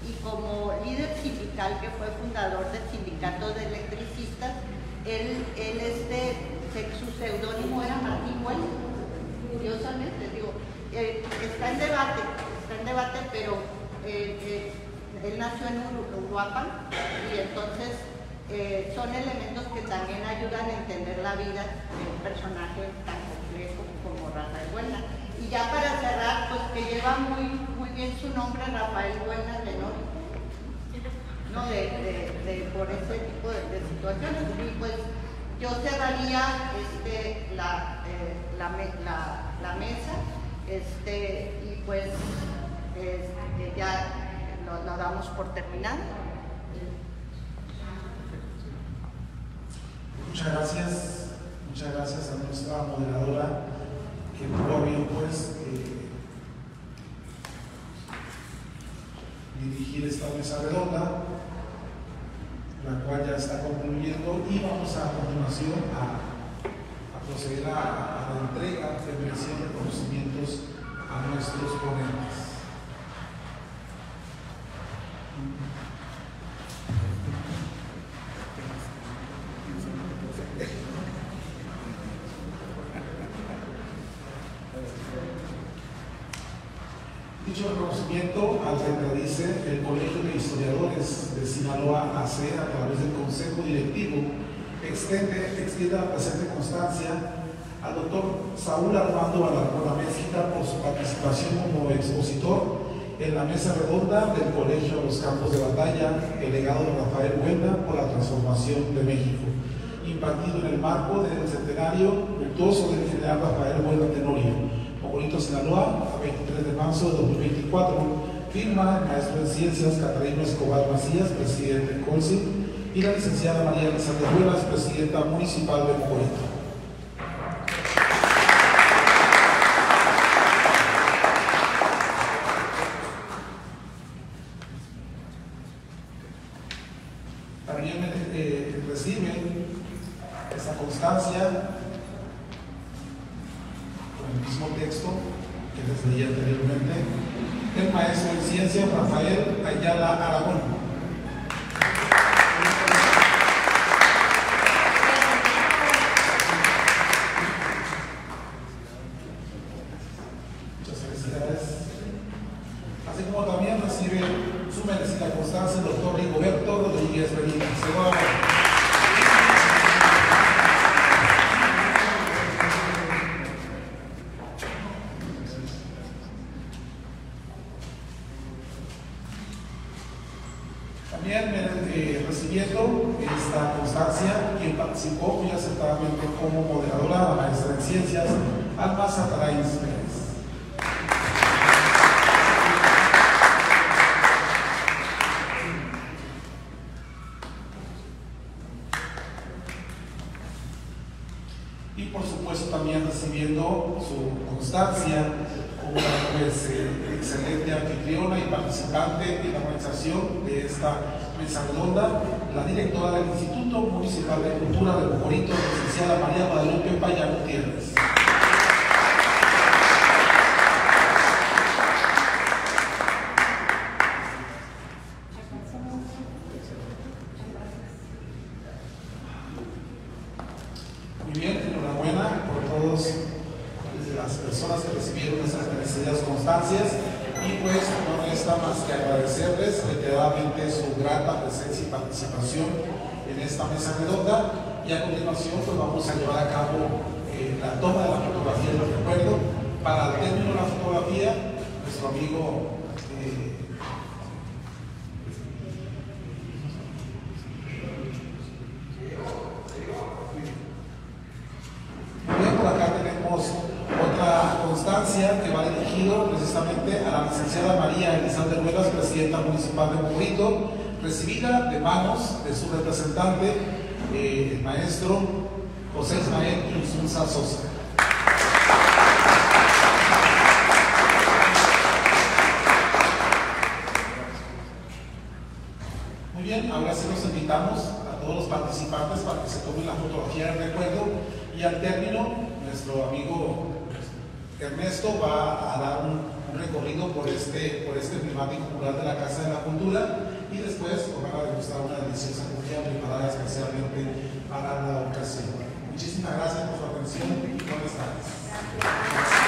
y como líder sindical, que fue fundador del sindicato de electricistas, su seudónimo era Martín Buelna. Curiosamente, digo, está en debate, pero él nació en Uruapan, y entonces son elementos que también ayudan a entender la vida de un personaje tan complejo como Rafael Buelna. Y ya para cerrar, pues que lleva muy bien su nombre, Rafael Buelna Tenorio, ¿no? Por ese tipo de situaciones. Y pues yo cerraría la mesa, y pues ya lo damos por terminado. Muchas gracias a nuestra moderadora, que tuvo bien pues dirigir esta mesa redonda, la cual ya está concluyendo, y vamos a continuación a proceder a la entrega de mención de reconocimientos a nuestros ponentes. Dicho reconocimiento al que realice el Colegio de Historiadores de Sinaloa AC a través del Consejo Directivo extiende la presente constancia al doctor Saúl Armando Alarcón Amezquita por su participación como expositor en la mesa redonda del Colegio de los Campos de Batalla, el legado de Rafael Buelna por la transformación de México, impartido en el marco del centenario luctuoso del general Rafael Buelna Tenorio, Mocorito, Sinaloa, a 23 de marzo de 2024, firma el maestro en Ciencias Catarino Escobar Macías, presidente del CONCI, y la licenciada María Elizabeth Ruelas, presidenta municipal de Mocorito. También recibe esta constancia el mismo texto que les leí anteriormente, el maestro en ciencias Rafael Ayala Aragón. Muchas felicidades. Así como también recibe su merecida constancia el doctor Rigoberto Rodríguez Benítez. Recibiendo esta constancia, quien participó muy acertadamente como moderadora, la maestra en ciencias, Alma Satarain Pérez. Y por supuesto también recibiendo su constancia como una excelente anfitriona y participante en la organización de esta mesa redonda, la directora del Instituto Municipal de Cultura de Mocorito, licenciada María Guadalupe Payán Gutiérrez. Muy bien, enhorabuena por todas las personas que recibieron esas merecidas constancias. Y pues no resta más que agradecerles reiteradamente su grata presencia y participación en esta mesa redonda, y a continuación pues vamos a llevar a cabo la toma de la fotografía del recuerdo. Para el término de la fotografía, nuestro amigo por acá tenemos otra constancia que va dirigido precisamente a la licenciada María Elizabeth Ruelas, presidenta municipal de Mocorito, recibida de manos de su representante, el maestro José Ismael Insunza Sosa. Muy bien, ahora sí los invitamos a todos los participantes para que se tomen la fotografía de recuerdo, y al término nuestro amigo Ernesto va a dar un recorrido por este emblemático mural de la Casa de la Cultura, y después nos van a degustar una deliciosa comida preparada especialmente para la ocasión. Muchísimas gracias por su atención y buenas tardes.